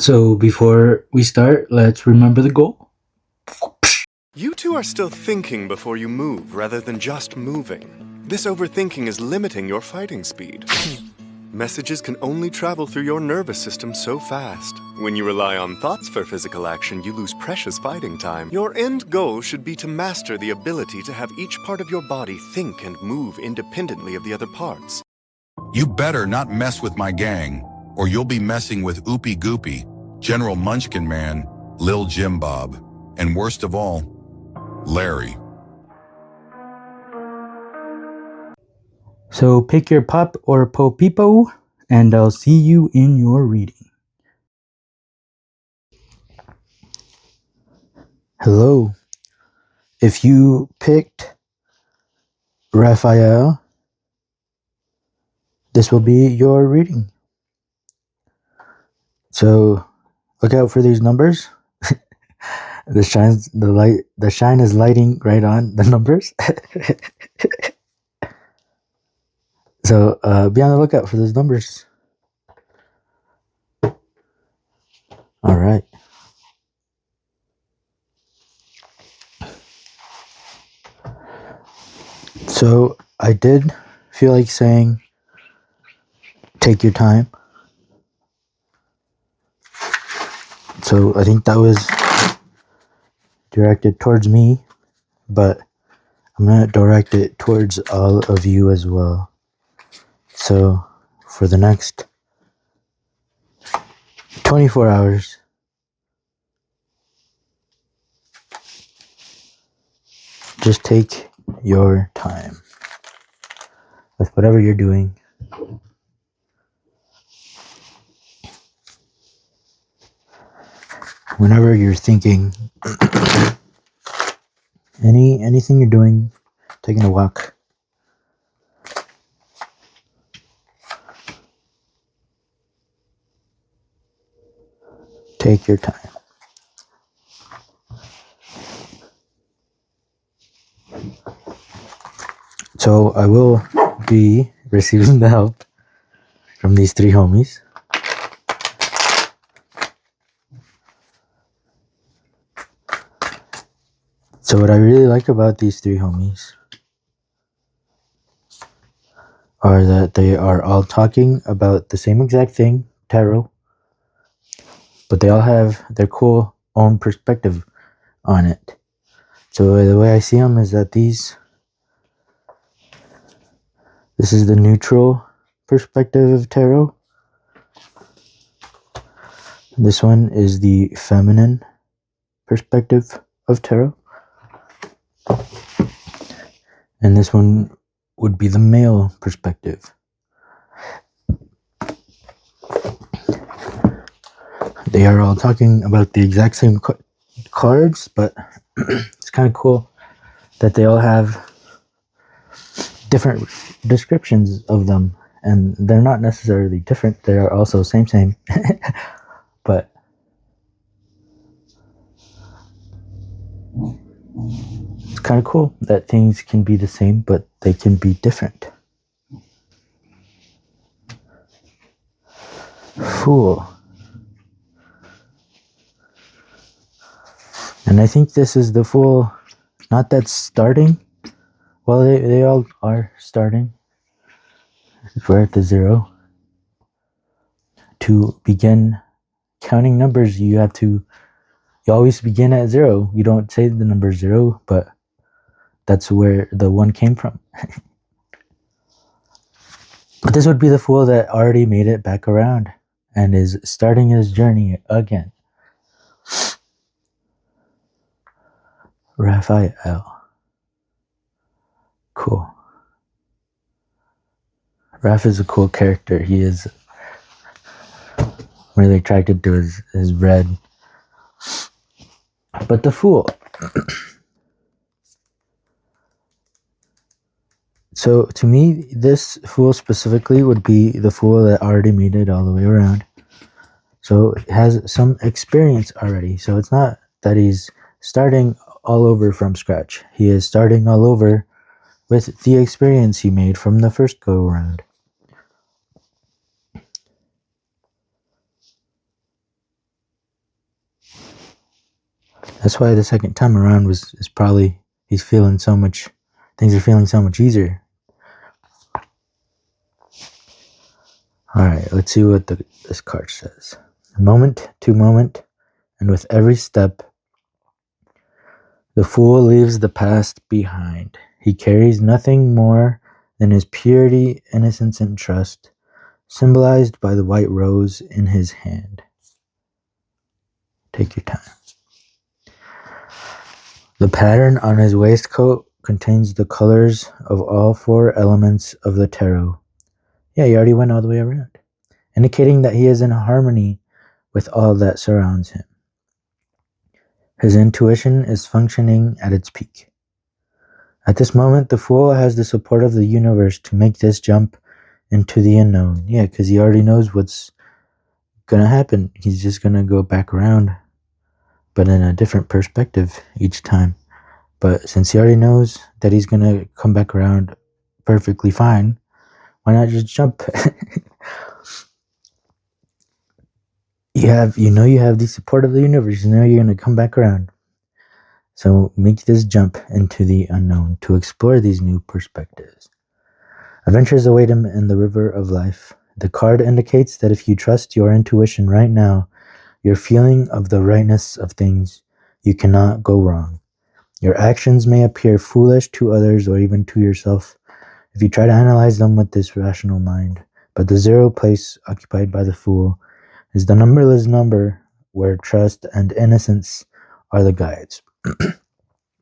So before we start, let's remember the goal. You two are still thinking before you move, rather than just moving. This overthinking is limiting your fighting speed. Messages can only travel through your nervous system so fast. When you rely on thoughts for physical action, you lose precious fighting time. Your end goal should be to master the ability to have each part of your body think and move independently of the other parts. You better not mess with my gang, or you'll be messing with Oopie Goopy, General Munchkin Man, Lil Jim Bob, and worst of all, Larry. So pick your pop or popipo, and I'll see you in your reading. Hello. If you picked Raphael, this will be your reading. So look out for these numbers. The shine is lighting right on the numbers. So be on the lookout for those numbers. All right. So I did feel like saying, take your time. So I think that was directed towards me, but I'm going to direct it towards all of you as well. So for the next 24 hours, just take your time with whatever you're doing. Whenever you're thinking, anything you're doing, taking a walk, take your time. So I will be receiving the help from these three homies. So what I really like about these three homies are that they are all talking about the same exact thing, tarot, but they all have their cool own perspective on it. So the way I see them is that this is the neutral perspective of tarot. This one is the feminine perspective of tarot. And this one would be the male perspective. They are all talking about the exact same cards, but it's kind of cool that they all have different descriptions of them, and they're not necessarily different. They are also same, but it's kind of cool that things can be the same, but they can be different. Fool. And I think this is the Fool, not that's starting. Well, they all are starting. We're at the 0. To begin counting numbers, you always begin at 0. You don't say the number 0, but that's where the 1 came from. But this would be the Fool that already made it back around and is starting his journey again. Raphael. Cool. Raph is a cool character. He is really attracted to his red. But the Fool. So to me, this Fool specifically would be the Fool that already made it all the way around. So it has some experience already. So it's not that he's starting all over from scratch. He is starting all over with the experience he made from the first go around. That's why the second time around is probably things are feeling so much easier. Alright, let's see what this card says. Moment to moment, and with every step, the fool leaves the past behind. He carries nothing more than his purity, innocence, and trust, symbolized by the white rose in his hand. Take your time. The pattern on his waistcoat contains the colors of all 4 elements of the tarot. Yeah, he already went all the way around, indicating that he is in harmony with all that surrounds him. His intuition is functioning at its peak. At this moment, the fool has the support of the universe to make this jump into the unknown. Yeah, because he already knows what's going to happen. He's just going to go back around, but in a different perspective each time. But since he already knows that he's going to come back around perfectly fine, why not just jump? You have the support of the universe. You know you're going to come back around. So make this jump into the unknown to explore these new perspectives. Adventures await him in the river of life. The card indicates that if you trust your intuition right now, your feeling of the rightness of things, you cannot go wrong. Your actions may appear foolish to others or even to yourself if you try to analyze them with this rational mind. But the 0 place occupied by the fool is the numberless number where trust and innocence are the guides,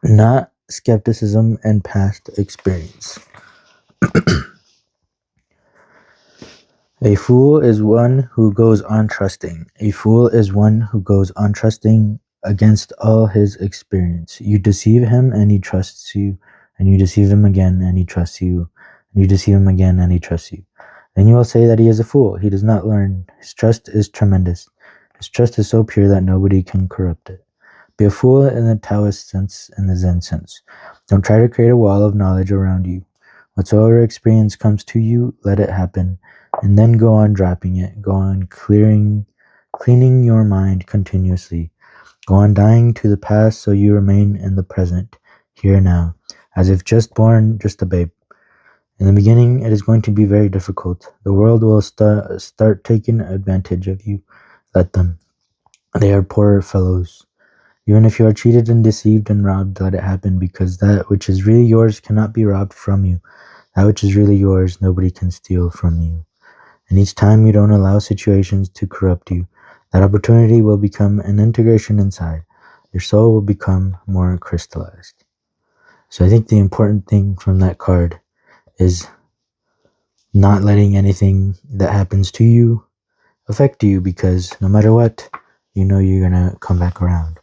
not skepticism and past experience. A fool is one who goes on trusting. A fool is one who goes on trusting against all his experience. You deceive him and he trusts you, and you deceive him again and he trusts you, and you deceive him again and he trusts you. Then you will say that he is a fool. He does not learn. His trust is tremendous. His trust is so pure that nobody can corrupt it. Be a fool in the Taoist sense and the Zen sense. Don't try to create a wall of knowledge around you. Whatsoever experience comes to you, let it happen, and then go on dropping it. Go on cleaning your mind continuously. Go on dying to the past so you remain in the present, here now, as if just born, just a babe. In the beginning, it is going to be very difficult. The world will start taking advantage of you. Let them. They are poor fellows. Even if you are cheated and deceived and robbed, let it happen, because that which is really yours cannot be robbed from you. That which is really yours, nobody can steal from you. And each time you don't allow situations to corrupt you, that opportunity will become an integration inside. Your soul will become more crystallized. So I think the important thing from that card is not letting anything that happens to you affect you, because no matter what, you know you're going to come back around.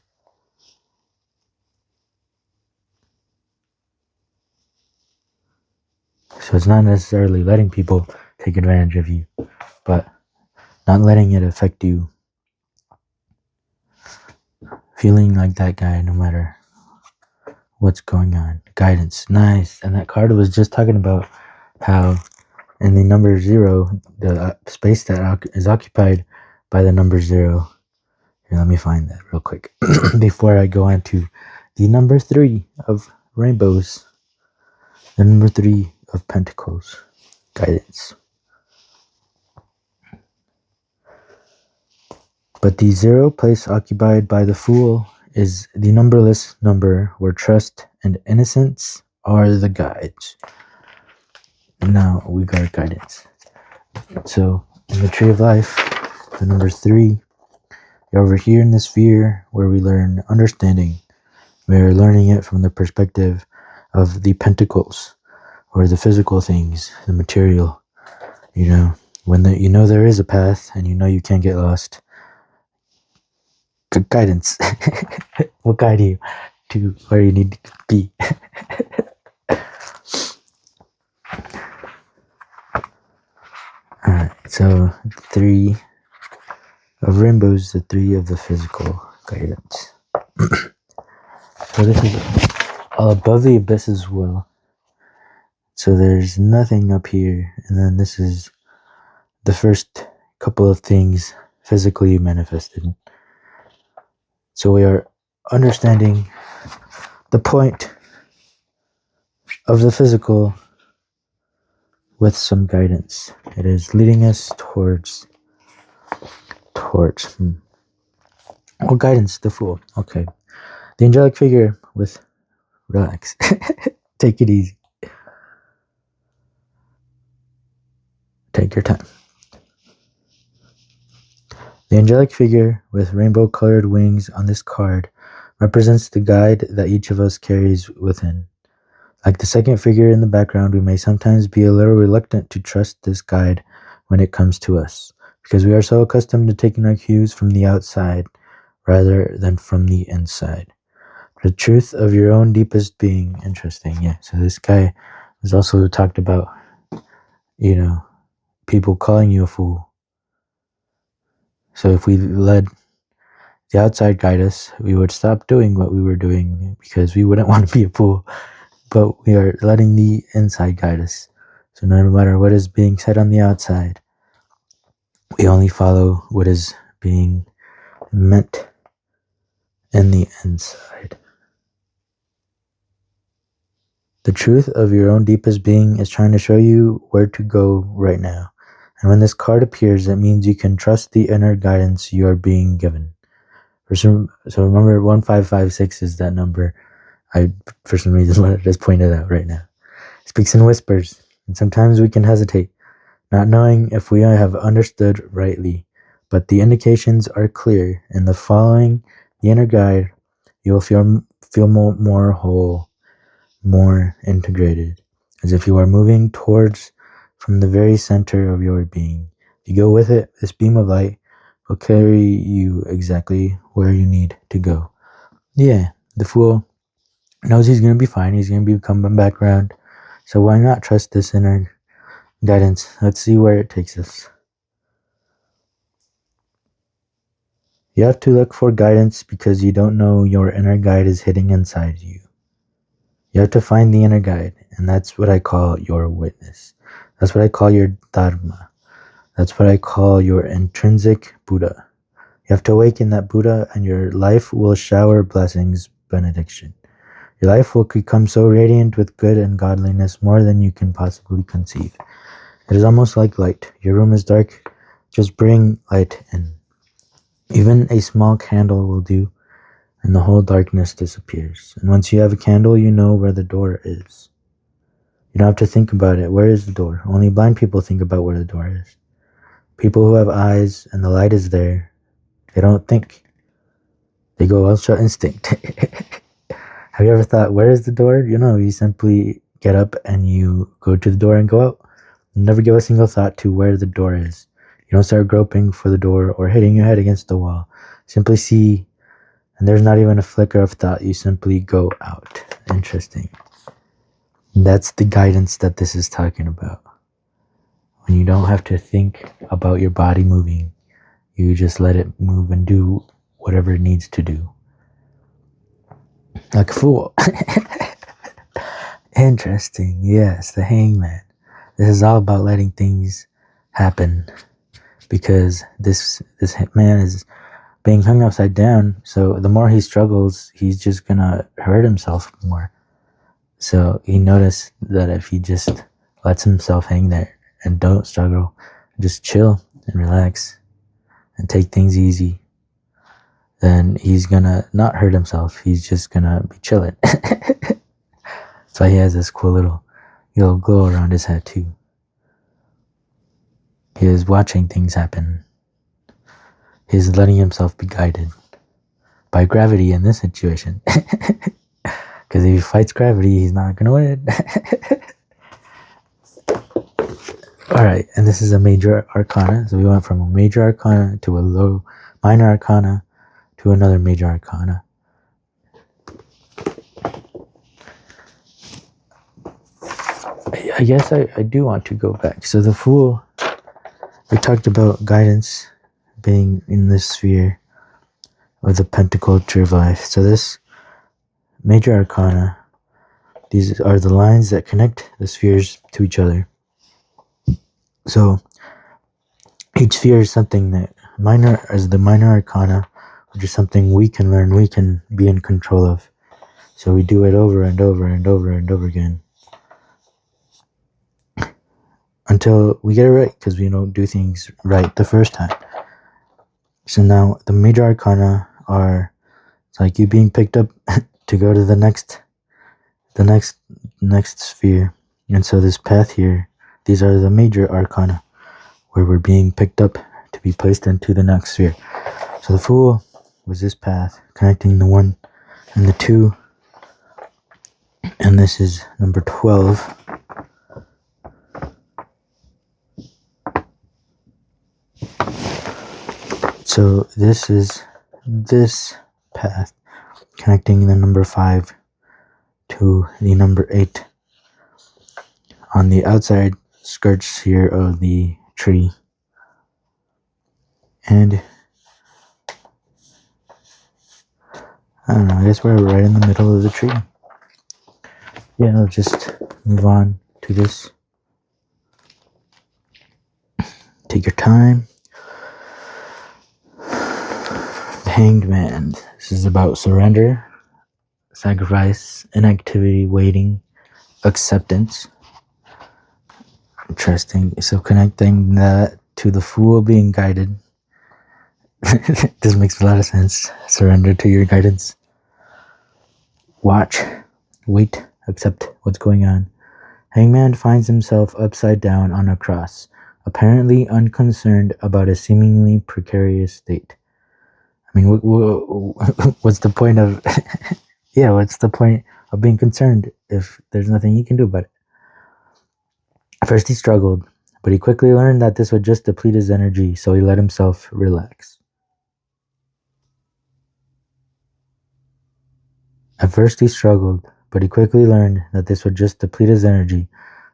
So it's not necessarily letting people take advantage of you, but not letting it affect you. Feeling like that guy no matter what's going on. Guidance. Nice. And that card was just talking about how in the number 0, the space that is occupied by the number 0. Here, let me find that real quick before I go on to the number 3 of rainbows. The number 3 of pentacles. Guidance. But the 0 place occupied by the fool is the numberless number where trust and innocence are the guides. Now we got guidance. So in the tree of life, the number 3, you're over here in the sphere where we learn understanding. We're learning it from the perspective of the pentacles, or the physical things, the material. You know, when there is a path and you know you can't get lost. Guidance will guide you to where you need to be. Alright, so 3 of rainbows, the 3 of the physical guidance. So this is all above the abyss as well. So there's nothing up here, and then this is the first couple of things physically manifested. So we are understanding the point of the physical with some guidance. It is leading us towards What guidance? The Fool. Okay. The angelic figure with relax. Take it easy. Take your time. The angelic figure with rainbow-colored wings on this card represents the guide that each of us carries within. Like the second figure in the background, we may sometimes be a little reluctant to trust this guide when it comes to us, because we are so accustomed to taking our cues from the outside rather than from the inside. The truth of your own deepest being. Interesting, yeah. So this guy was also talked about, people calling you a fool. So if we let the outside guide us, we would stop doing what we were doing because we wouldn't want to be a fool. But we are letting the inside guide us. So no matter what is being said on the outside, we only follow what is being meant in the inside. The truth of your own deepest being is trying to show you where to go right now. And when this card appears, it means you can trust the inner guidance you are being given. So remember, 1556 is that number I, for some reason, want to just point it out right now. It speaks in whispers, and sometimes we can hesitate, not knowing if we have understood rightly. But the indications are clear. In the following the inner guide, you will feel more whole, more integrated, as if you are moving towards from the very center of your being. If you go with it, this beam of light will carry you exactly where you need to go. Yeah, the Fool knows he's going to be fine. He's going to be coming back around. So why not trust this inner guidance? Let's see where it takes us. You have to look for guidance because you don't know your inner guide is hidden inside you. You have to find the inner guide, and that's what I call your witness. That's what I call your dharma. That's what I call your intrinsic Buddha. You have to awaken that Buddha, and your life will shower blessings, benediction. Your life will become so radiant with good and godliness more than you can possibly conceive. It is almost like light. Your room is dark. Just bring light in. Even a small candle will do, and the whole darkness disappears. And once you have a candle, you know where the door is. You don't have to think about it. Where is the door? Only blind people think about where the door is. People who have eyes and the light is there, they don't think. They go ultra instinct. Have you ever thought, where is the door? You simply get up and you go to the door and go out. You never give a single thought to where the door is. You don't start groping for the door or hitting your head against the wall. Simply see, and there's not even a flicker of thought. You simply go out. Interesting. That's the guidance that this is talking about. When you don't have to think about your body moving, you just let it move and do whatever it needs to do. Like a fool. Interesting. Yes, the Hangman. This is all about letting things happen, because this man is being hung upside down. So the more he struggles, he's just gonna hurt himself more. So he noticed that if he just lets himself hang there and don't struggle, just chill and relax and take things easy, then he's gonna not hurt himself. He's just gonna be chilling. That's why he has this cool little glow around his head too. He is watching things happen. He's letting himself be guided by gravity in this situation. Because if he fights gravity, he's not gonna win. Alright, and this is a major arcana. So we went from a major arcana to a low minor arcana to another major arcana. I guess I do want to go back. So the Fool, we talked about guidance being in this sphere of the pentacle tree of life. So this major arcana, these are the lines that connect the spheres to each other. So each sphere is something that the minor arcana which is something we can learn, we can be in control of. So we do it over and over and over and over again until we get it right, because we don't do things right the first time. So now the major arcana are, it's like you being picked up to go to the next sphere. And so this path here, these are the major arcana, where we're being picked up to be placed into the next sphere. So the Fool was this path connecting the 1 and the 2, and this is number 12. So this is this path connecting the number 5 to the number 8 on the outside skirts here of the tree. And I don't know, I guess we're right in the middle of the tree. Yeah, I'll just move on to this. Take your time. The Hanged Man. This is about surrender, sacrifice, inactivity, waiting, acceptance. Interesting. So connecting that to the Fool being guided. This makes a lot of sense. Surrender to your guidance. Watch, wait, accept what's going on. Hangman finds himself upside down on a cross, apparently unconcerned about a seemingly precarious state. I mean, what's the point of... yeah, what's the point of being concerned if there's nothing he can do about it? At first he struggled, but he quickly learned that this would just deplete his energy, so he let himself relax. At first he struggled, but he quickly learned that this would just deplete his energy,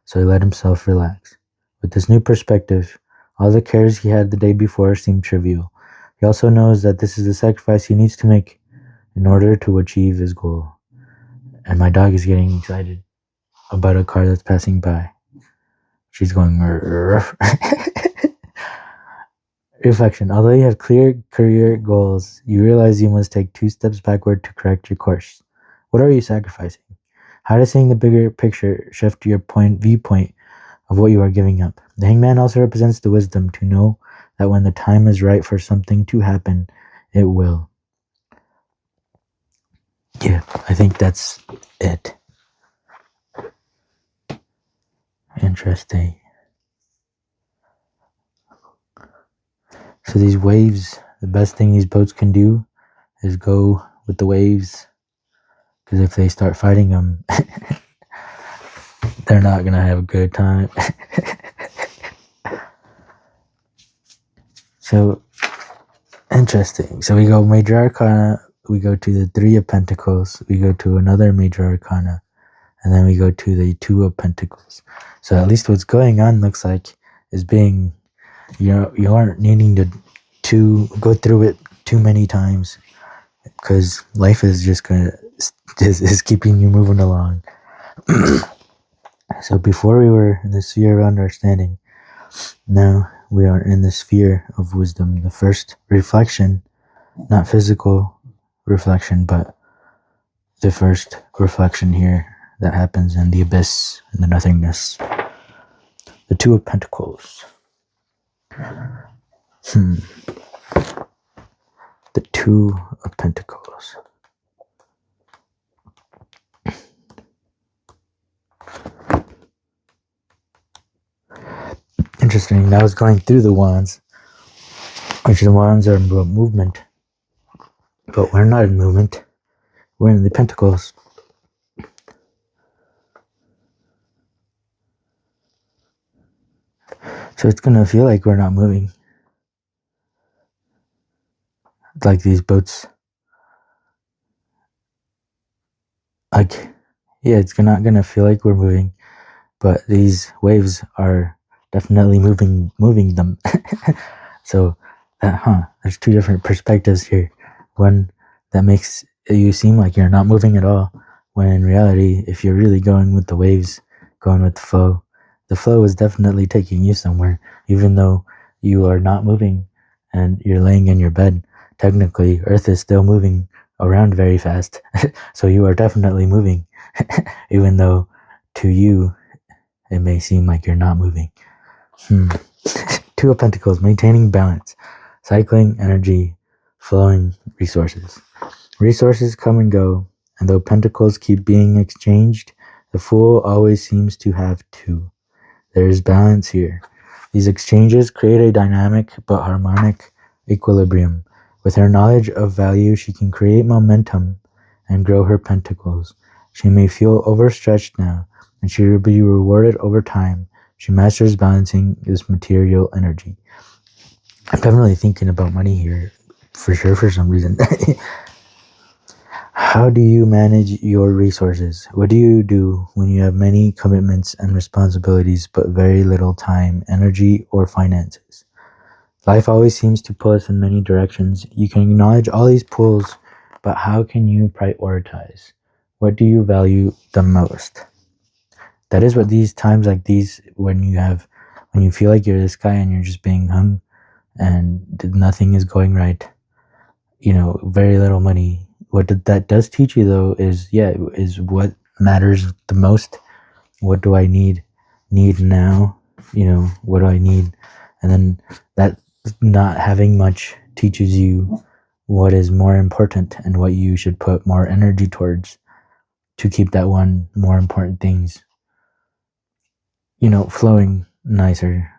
so he let himself relax. With this new perspective, all the cares he had the day before seemed trivial. He also knows that this is the sacrifice he needs to make in order to achieve his goal. And my dog is getting excited about a car that's passing by. She's going... Reflection. Although you have clear career goals, you realize you must take 2 steps backward to correct your course. What are you sacrificing? How does seeing the bigger picture shift your viewpoint of what you are giving up? The Hangman also represents the wisdom to know that when the time is right for something to happen, it will. Yeah, I think that's it. Interesting. So these waves, the best thing these boats can do is go with the waves. Because if they start fighting them, they're not going to have a good time. So, interesting. So we go Major Arcana, we go to the 3 of Pentacles, we go to another Major Arcana, and then we go to the 2 of Pentacles. So at least what's going on looks like is being, you aren't needing to go through it too many times, because life is just is keeping you moving along. So before we were in the sphere of understanding, now we are in the sphere of wisdom. The first reflection, not physical reflection, but the first reflection here that happens in the abyss and the nothingness. The 2 of Pentacles. The 2 of Pentacles. Interesting. Now it's going through the wands, which the wands are about movement. But we're not in movement. We're in the Pentacles. So it's going to feel like we're not moving. Like these boats. It's not going to feel like we're moving. But these waves are definitely moving them. So, there's 2 different perspectives here. One that makes you seem like you're not moving at all, when in reality, if you're really going with the waves, going with the flow is definitely taking you somewhere, even though you are not moving and you're laying in your bed. technically Earth is still moving around very fast. So you are definitely moving, even though to you it may seem like you're not moving. Two of Pentacles, maintaining balance, cycling energy, flowing resources. Resources come and go, and though pentacles keep being exchanged, the Fool always seems to have two. There is balance here. These exchanges create a dynamic but harmonic equilibrium. With her knowledge of value, she can create momentum and grow her pentacles. She may feel overstretched now, and she will be rewarded over time. She masters balancing this material energy. I'm definitely thinking about money here, for sure, for some reason. How do you manage your resources? What do you do when you have many commitments and responsibilities but very little time, energy, or finances? Life always seems to pull us in many directions. You can acknowledge all these pulls, but how can you prioritize? What do you value the most? That is what these times like these, when you feel like you're this guy and you're just being hung and nothing is going right, very little money. What that does teach you, though, is what matters the most. What do I need now? What do I need? And then that not having much teaches you what is more important and what you should put more energy towards to keep that one more important things, flowing nicer.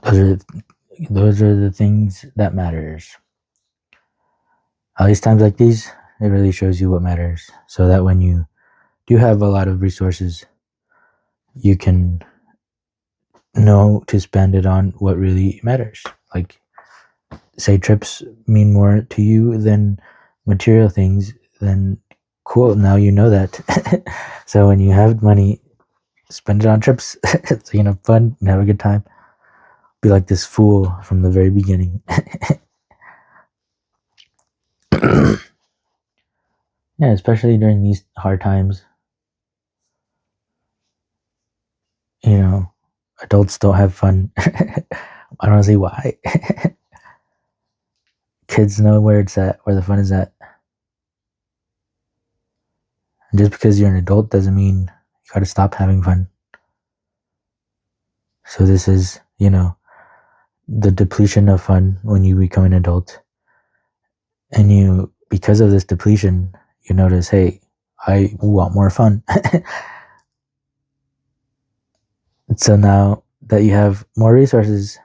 Those are the things that matters. At least times like these, it really shows you what matters, so that when you do have a lot of resources, you can know to spend it on what really matters. Like, say trips mean more to you than material things, then cool, now you know that. So when you have money, spend it on trips so you can have fun and have a good time. Be like this fool from the very beginning. Yeah, especially during these hard times. Adults don't have fun. I don't see why. Kids know where it's at, where the fun is at. And just because you're an adult doesn't mean you gotta stop having fun. So this is, the depletion of fun when you become an adult. And because of this depletion, you notice, hey, I want more fun. So now that you have more resources,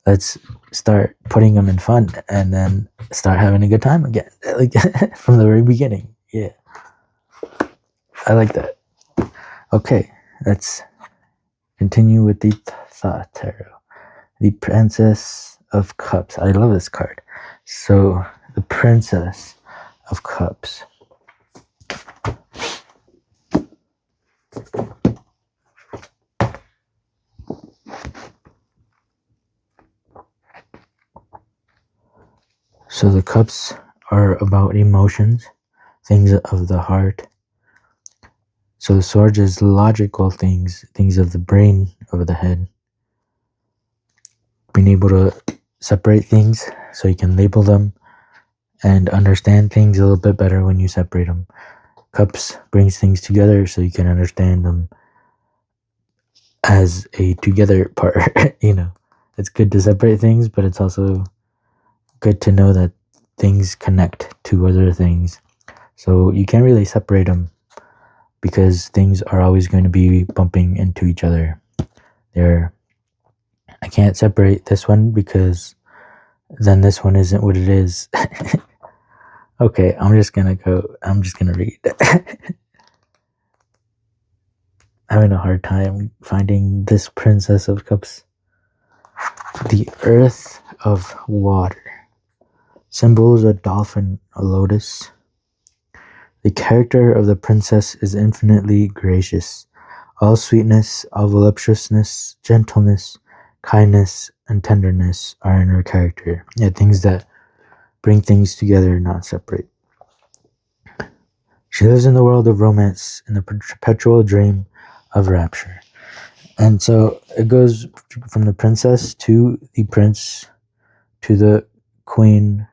let's start putting them in fun and then start having a good time again. Like from the very beginning. Yeah. I like that. Okay, let's continue with the Thoth Tarot. The Princess of Cups. I love this card. So, the Princess of Cups. So the cups are about emotions, things of the heart. So the sword is logical things of the brain, of the head. Being able to separate things so you can label them and understand things a little bit better when you separate them. Cups brings things together so you can understand them as a together part. It's good to separate things, but it's also good to know that things connect to other things. So you can't really separate them because things are always going to be bumping into each other. I can't separate this one because then this one isn't what it is. Okay, I'm just gonna read. Having a hard time finding this Princess of Cups. The Earth of Water. Symbols a dolphin, a lotus. The character of the princess is infinitely gracious. All sweetness, all voluptuousness, gentleness, kindness, and tenderness are in her character. Yeah, things that bring things together, not separate. She lives in the world of romance, in the perpetual dream of rapture. And so it goes from the princess to the prince to the queen,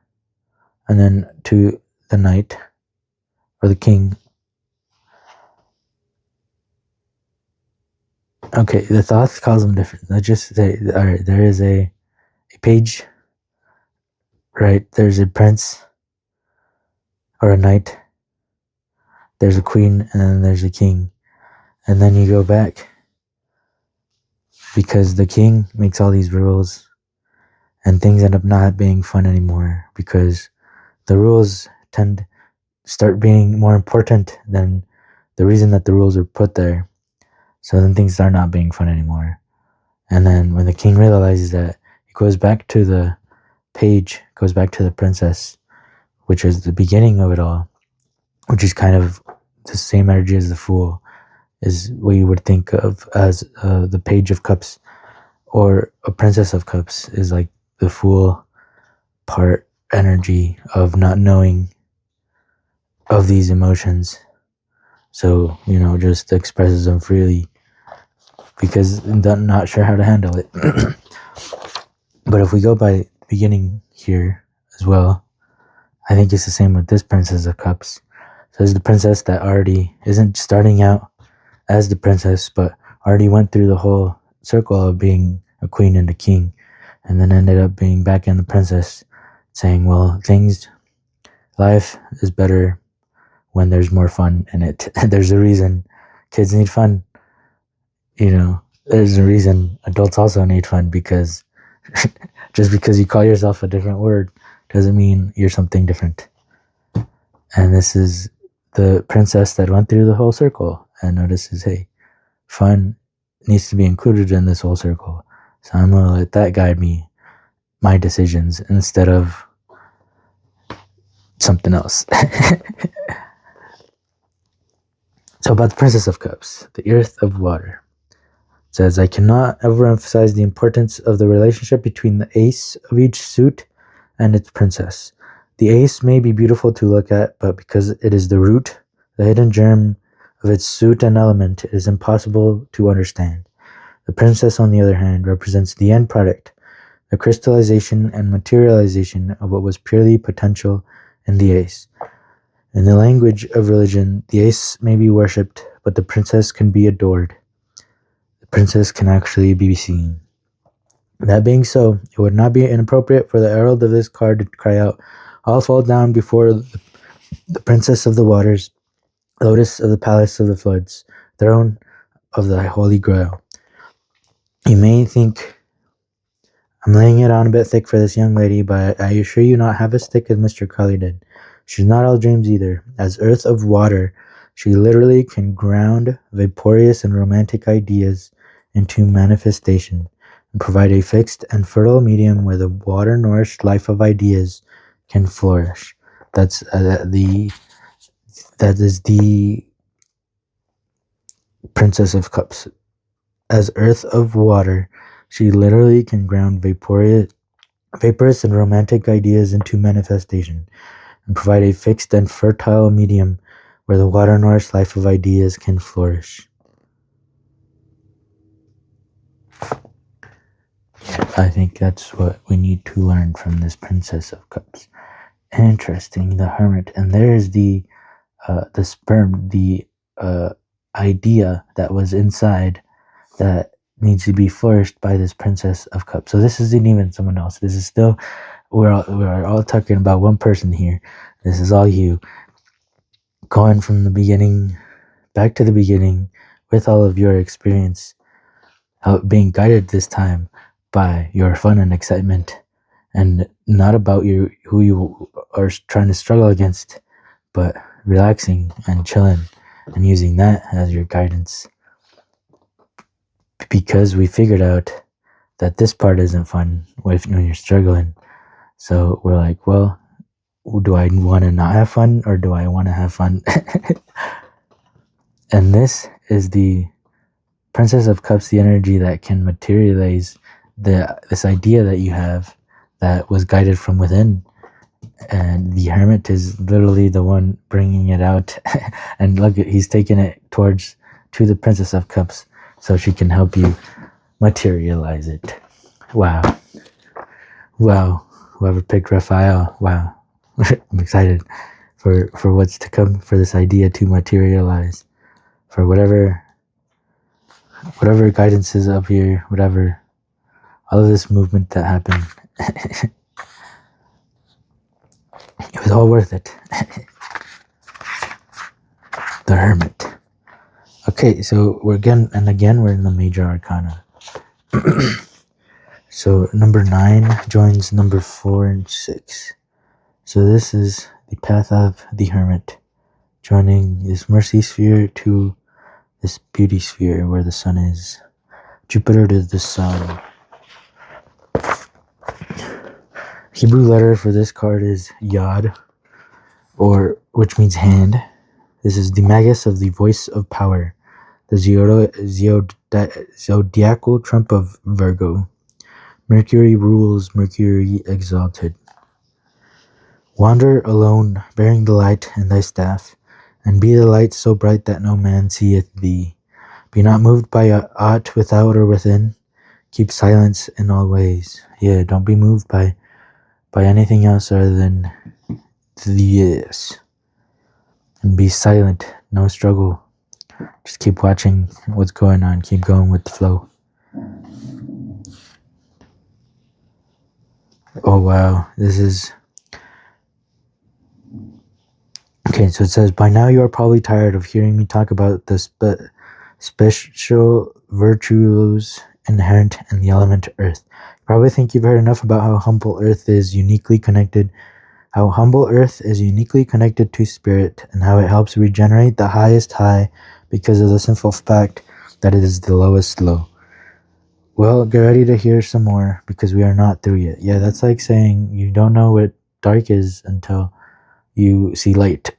and then to the knight, or the king. Okay, the Thoth calls them different. Let's just say, all right, there is a page, right? There's a prince, or a knight. There's a queen, and then there's a king. And then you go back, because the king makes all these rules, and things end up not being fun anymore, because the rules tend to start being more important than the reason that the rules are put there. So then things start not being fun anymore. And then when the king realizes that, he goes back to the page, goes back to the princess, which is the beginning of it all, which is kind of the same energy as the fool, is what you would think of as the page of cups, or a princess of cups is like the fool part energy of not knowing of these emotions. So, just expresses them freely because not sure how to handle it. But if we go by the beginning here as well, I think it's the same with this Princess of Cups. So it's the princess that already isn't starting out as the princess, but already went through the whole circle of being a queen and a king, and then ended up being back in the princess, saying, well, life is better when there's more fun in it. There's a reason kids need fun. There's a reason adults also need fun, because just because you call yourself a different word doesn't mean you're something different. And this is the princess that went through the whole circle and notices, hey, fun needs to be included in this whole circle. So I'm going to let that guide my decisions instead of something else. So about the Princess of Cups, the Earth of Water. It says, I cannot overemphasize the importance of the relationship between the ace of each suit and its princess. The ace may be beautiful to look at, but because it is the root, the hidden germ of its suit and element, it is impossible to understand. The princess, on the other hand, represents the end product, the crystallization and materialization of what was purely potential in the ace. In the language of religion, the ace may be worshipped, but the princess can be adored. The princess can actually be seen. That being so, it would not be inappropriate for the herald of this card to cry out, I'll fall down before the princess of the waters, lotus of the palace of the floods, throne of the holy grail. You may think I'm laying it on a bit thick for this young lady, but I assure you not half as thick as Mr. Crowley did. She's not all dreams either. As earth of water, she literally can ground vaporous and romantic ideas into manifestation and provide a fixed and fertile medium where the water-nourished life of ideas can flourish. That is the Princess of Cups. As earth of water, she literally can ground vaporous and romantic ideas into manifestation and provide a fixed and fertile medium where the water-nourished life of ideas can flourish. I think that's what we need to learn from this Princess of Cups. Interesting, the Hermit. And there's the sperm, the idea that was inside that needs to be flourished by this Princess of Cups. So this isn't even someone else. This is still, we're all talking about one person here. This is all you. Going from the beginning, back to the beginning, with all of your experience, being guided this time by your fun and excitement, and not about who you are trying to struggle against, but relaxing and chilling and using that as your guidance. Because we figured out that this part isn't fun when you're struggling. So we're like, well, do I want to not have fun, or do I want to have fun? And this is the Princess of Cups, the energy that can materialize this idea that you have that was guided from within. And the Hermit is literally the one bringing it out. And look, he's taking it to the Princess of Cups so she can help you materialize it. Wow. whoever picked Raphael, wow. I'm excited for what's to come, for this idea to materialize, for whatever guidance is up here, whatever, all of this movement that happened. It was all worth it. The Hermit. Okay, so we're in the Major Arcana. So number 9 joins number 4 and 6. So this is the path of the Hermit, joining this Mercy Sphere to this Beauty Sphere where the Sun is. Jupiter to the Sun. Hebrew letter for this card is Yod, which means hand. This is the Magus of the Voice of Power, the zodiacal trump of Virgo. Mercury rules, Mercury exalted. Wander alone, bearing the light in thy staff, and be the light so bright that no man seeth thee. Be not moved by aught without or within. Keep silence in all ways. Yeah, don't be moved by anything else other than this. And be silent, no struggle. Just keep watching what's going on. Keep going with the flow. Oh wow, this is... Okay, so it says, by now you are probably tired of hearing me talk about the special virtues inherent in the element Earth. You probably think you've heard enough about how humble Earth is uniquely connected to spirit, and how it helps regenerate the highest high because of the simple fact that it is the lowest low. Well, get ready to hear some more, because we are not through yet. Yeah, that's like saying you don't know what dark is until you see light.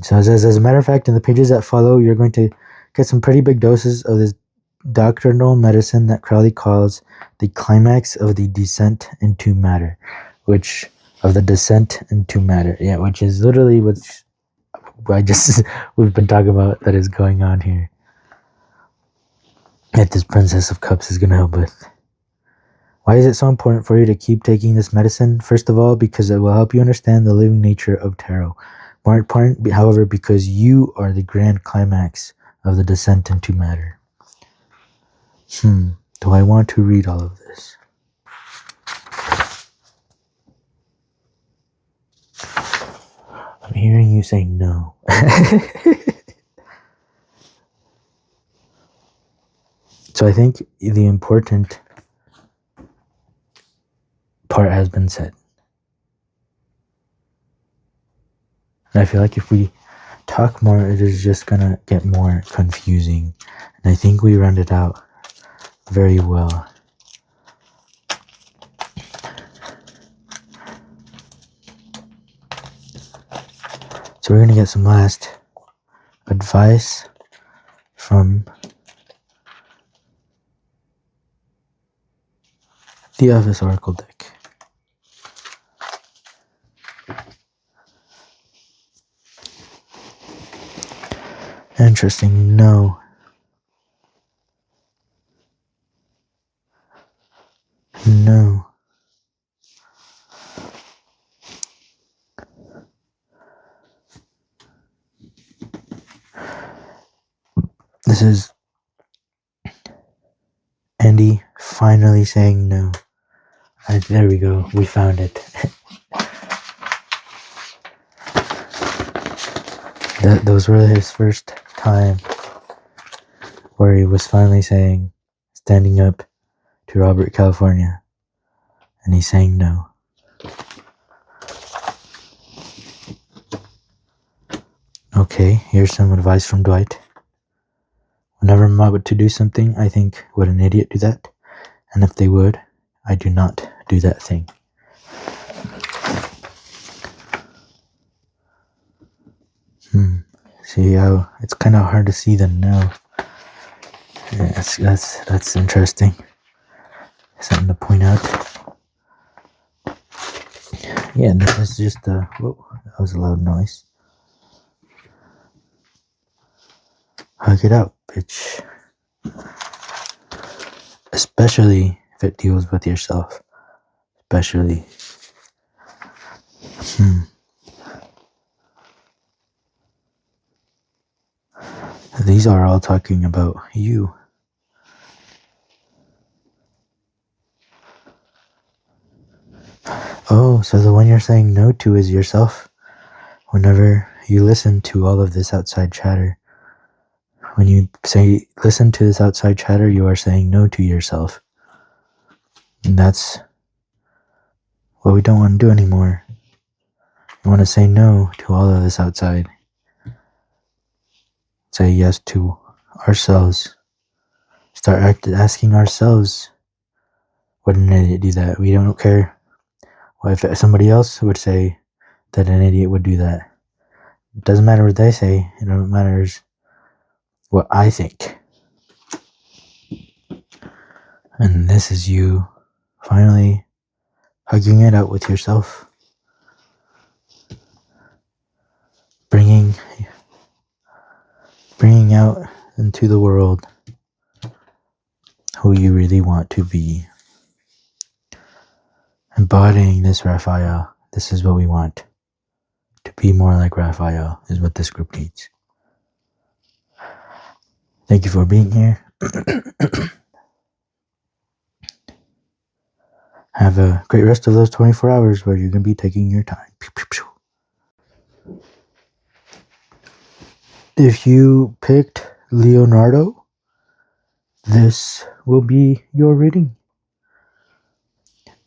So it says, as a matter of fact, in the pages that follow, you're going to get some pretty big doses of this doctrinal medicine that Crowley calls the climax of the descent into matter, which is literally what we've been talking about that is going on here, that this Princess of Cups is going to help with. Why is it so important for you to keep taking this medicine? First of all, because it will help you understand the living nature of tarot. More important, however, because you are the grand climax of the descent into matter. Do I want to read all of this? I'm hearing you say no. So I think the important part has been said. And I feel like if we talk more, it is just gonna get more confusing. And I think we rounded it out very well. So we're gonna get some last advice from the Office Oracle deck. Interesting. No. This is Andy finally saying no. There we go. We found it. Those were his first time where he was finally standing up to Robert California, and he's saying no. Okay, here's some advice from Dwight. Whenever I'm about to do something, I think, would an idiot do that? And if they would, I do not do that thing. See how it's kind of hard to see the no. Yeah, that's interesting. Something to point out. Yeah, this is just a... Whoa, that was a loud noise. Hug it out, bitch. Especially if it deals with yourself, especially. These are all talking about you. Oh, so the one you're saying no to is yourself. Whenever you listen to all of this outside chatter, when you say listen to this outside chatter, you are saying no to yourself. And that's what we don't want to do anymore. We want to say no to all of this outside. Say yes to ourselves. Start asking ourselves, would an idiot do that? We don't care. What if somebody else would say that an idiot would do that? It doesn't matter what they say. It matters what I think. And this is you finally hugging it out with yourself. Bringing out into the world who you really want to be. Embodying this Raphael. This is what we want. To be more like Raphael is what this group needs. Thank you for being here. Have a great rest of those 24 hours where you're going to be taking your time. If you picked Leonardo, this will be your reading.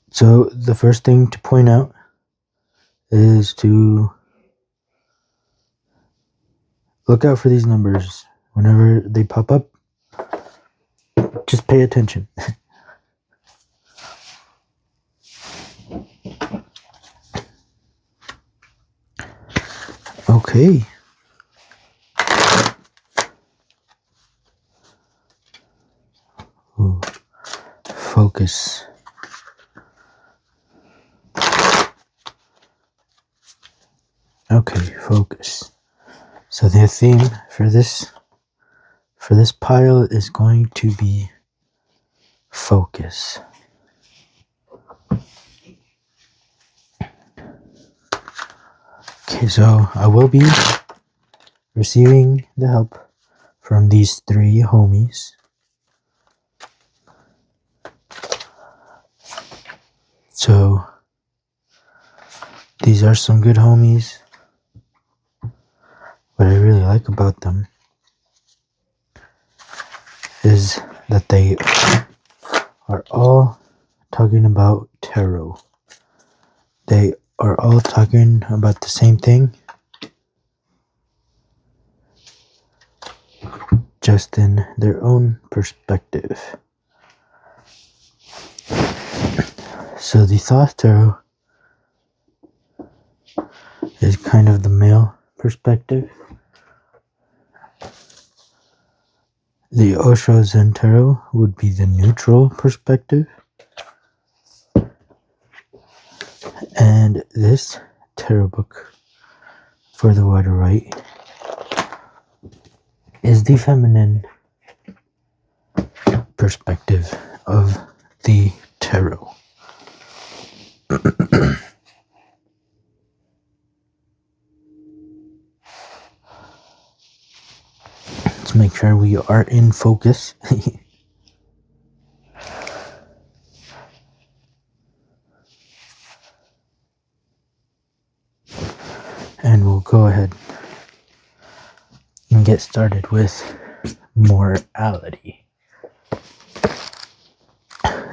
So the first thing to point out is to look out for these numbers. Whenever they pop up, just pay attention. Okay. Ooh. Focus. Okay, focus. So the theme for this pile is going to be focus. Okay, so I will be receiving the help from these three homies. So these are some good homies. What I really like about them is that they are all talking about tarot. They are all talking about the same thing, just in their own perspective. So the Thoth Tarot is kind of the male perspective. The OSHO Zen Tarot would be the neutral perspective. And this tarot book for the Waite right is the feminine perspective of the tarot. Let's make sure we are in focus. And we'll go ahead and get started with morality.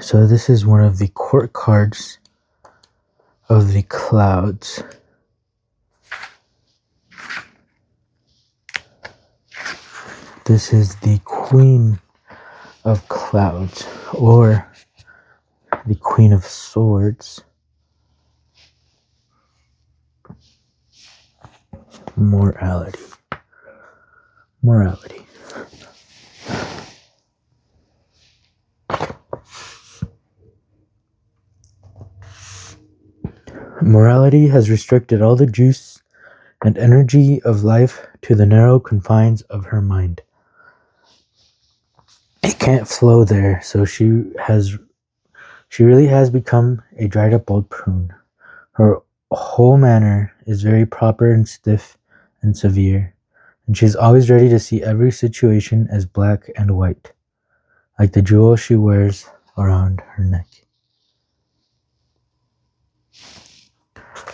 So this is one of the court cards of the clouds. This is the Queen of Clouds, or the Queen of Swords. Morality. Morality has restricted all the juice and energy of life to the narrow confines of her mind. It can't flow there, so she has She really has become a dried up old prune. Her whole manner is very proper and stiff and severe, and she is always ready to see every situation as black and white, like the jewel she wears around her neck.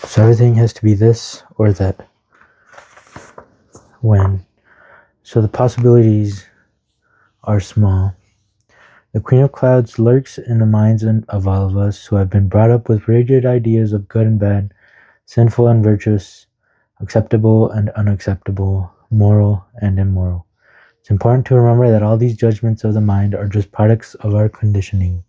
So everything has to be this or that. So the possibilities are small. The Queen of Clouds lurks in the minds of all of us who have been brought up with rigid ideas of good and bad, sinful and virtuous, acceptable and unacceptable, moral and immoral. It's important to remember that all these judgments of the mind are just products of our conditioning.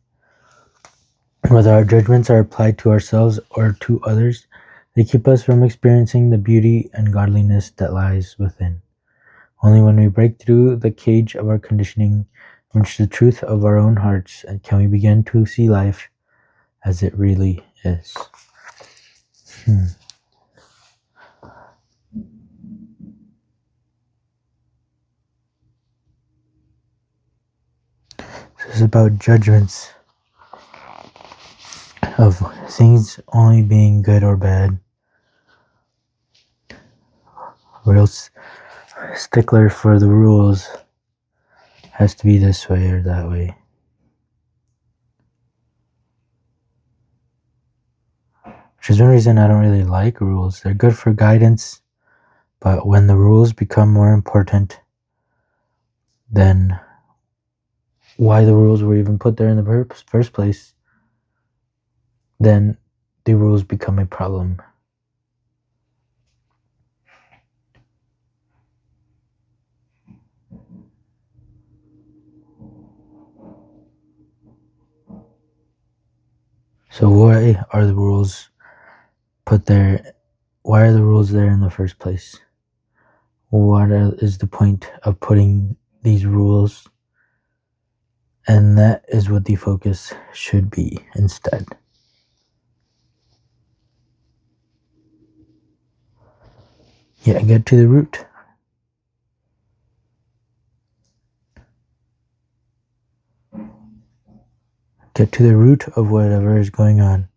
Whether our judgments are applied to ourselves or to others, they keep us from experiencing the beauty and godliness that lies within. Only when we break through the cage of our conditioning, reach the truth of our own hearts, and can we begin to see life as it really is. This is about judgments of things only being good or bad. Real stickler for the rules has to be this way or that way. Which is one reason I don't really like rules. They're good for guidance, but when the rules become more important than why the rules were even put there in the first place, then the rules become a problem. So why are the rules put there? Why are the rules there in the first place? What is the point of putting these rules? And that is what the focus should be instead. Yeah, get to the root. Get to the root of whatever is going on,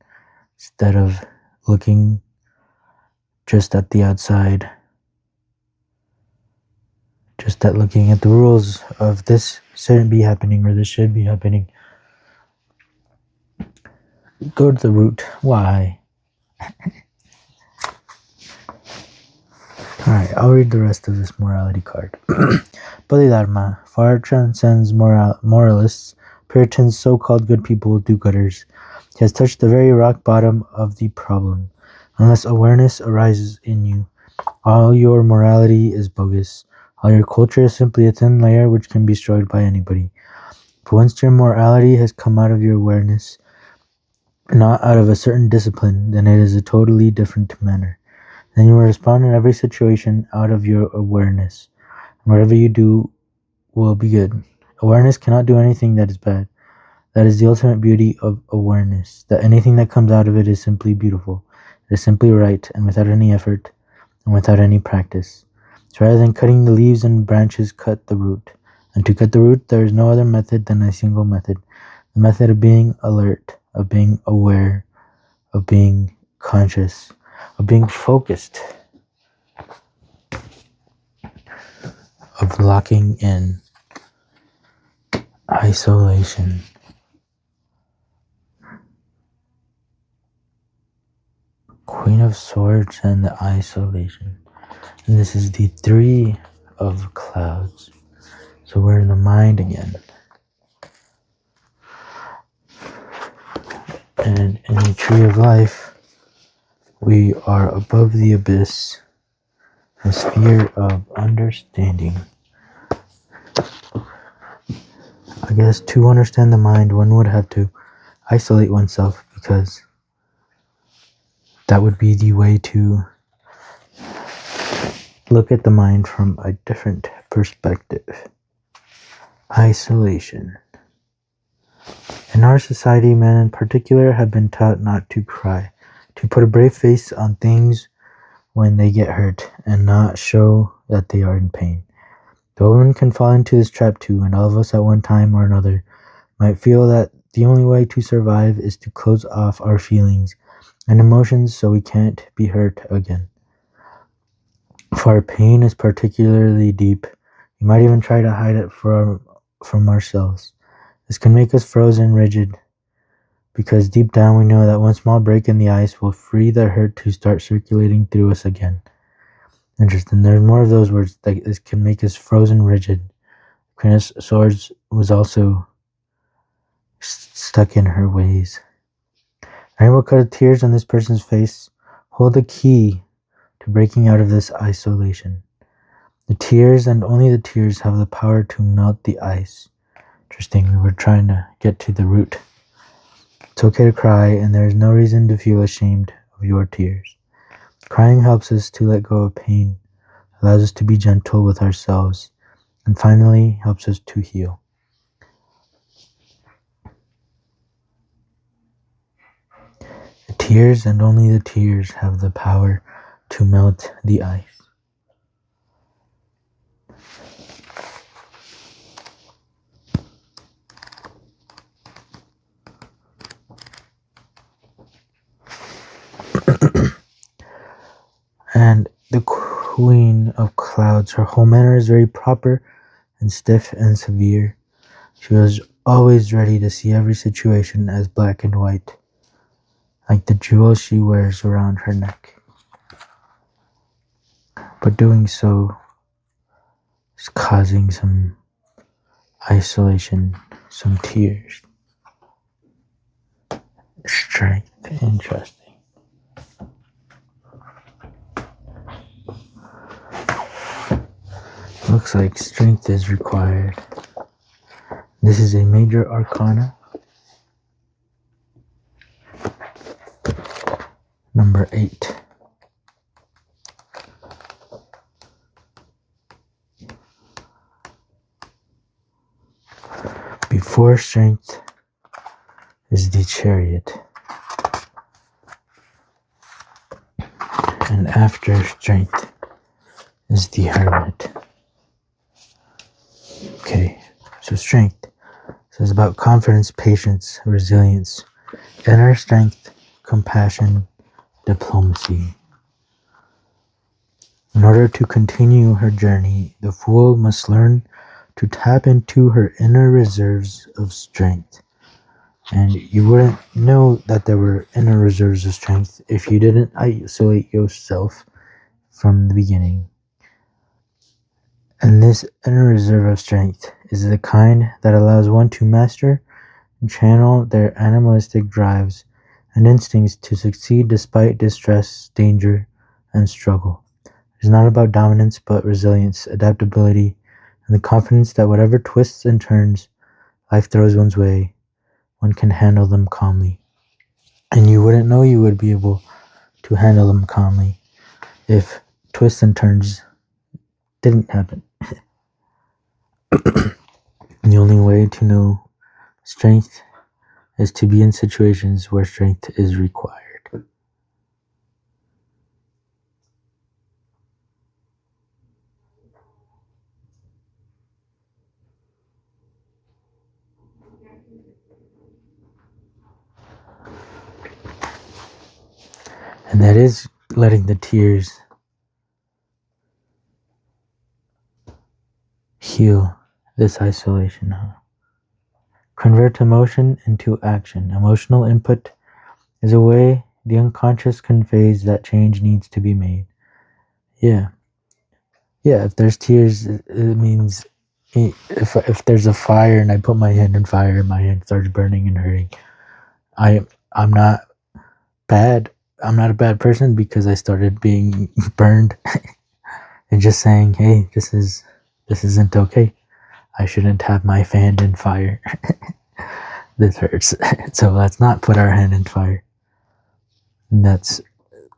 instead of looking just at the outside, just at looking at the rules of this shouldn't be happening or this should be happening. Go to the root. Why? Alright, I'll read the rest of this morality card. Bodhidharma far transcends moralists, Puritans, so-called good people, do-gooders. He has touched the very rock bottom of the problem. Unless awareness arises in you, all your morality is bogus. All your culture is simply a thin layer which can be destroyed by anybody. But once your morality has come out of your awareness, not out of a certain discipline, then it is a totally different manner. Then you will respond in every situation out of your awareness. And whatever you do will be good. Awareness cannot do anything that is bad. That is the ultimate beauty of awareness, that anything that comes out of it is simply beautiful. It is simply right, and without any effort, and without any practice. So rather than cutting the leaves and branches, cut the root. And to cut the root, there is no other method than a single method. The method of being alert, of being aware, of being conscious, of being focused, of locking in isolation. Queen of Swords and the isolation. And this is the Three of Clouds. So we're in the mind again. And in the Tree of Life, we are above the abyss, a sphere of understanding. I guess to understand the mind, one would have to isolate oneself, because that would be the way to look at the mind from a different perspective. Isolation. In our society, men in particular have been taught not to cry, to put a brave face on things when they get hurt, and not show that they are in pain. The woman can fall into this trap too, and all of us at one time or another might feel that the only way to survive is to close off our feelings and emotions so we can't be hurt again. If our pain is particularly deep, we might even try to hide it from ourselves. This can make us frozen rigid, because deep down we know that one small break in the ice will free the hurt to start circulating through us again. Interesting. There's more of those words that this can make us frozen rigid. Queen of Swords was also stuck in her ways. Rainbow cut of tears on this person's face hold the key to breaking out of this isolation. The tears and only the tears have the power to melt the ice. Interesting. We were trying to get to the root. It's okay to cry, and there is no reason to feel ashamed of your tears. Crying helps us to let go of pain, allows us to be gentle with ourselves, and finally helps us to heal. The tears and only the tears have the power to melt the ice. And the Queen of Clouds, her whole manner is very proper and stiff and severe. She was always ready to see every situation as black and white, like the jewels she wears around her neck. But doing so is causing some isolation, some tears. Strength. Interesting. Looks like strength is required. This is a major arcana. Number 8. Before strength is the Chariot. And after strength is the Hermit. Okay, so strength. So it's about confidence, patience, resilience, inner strength, compassion, diplomacy. In order to continue her journey, the Fool must learn to tap into her inner reserves of strength. And you wouldn't know that there were inner reserves of strength if you didn't isolate yourself from the beginning. And this inner reserve of strength is the kind that allows one to master and channel their animalistic drives and instincts to succeed despite distress, danger, and struggle. It is not about dominance, but resilience, adaptability, and the confidence that whatever twists and turns life throws one's way, one can handle them calmly. And you wouldn't know you would be able to handle them calmly if twists and turns didn't happen. The only way to know strength is to be in situations where strength is required. And that is letting the tears heal this isolation. Convert emotion into action. Emotional input is a way the unconscious conveys that change needs to be made. Yeah, if there's tears, it means if there's a fire and I put my hand in fire and my hand starts burning and hurting, I'm not bad. I'm not a bad person because I started being burned and just saying, hey, this isn't okay. I shouldn't have my hand in fire. This hurts. So let's not put our hand in fire. And that's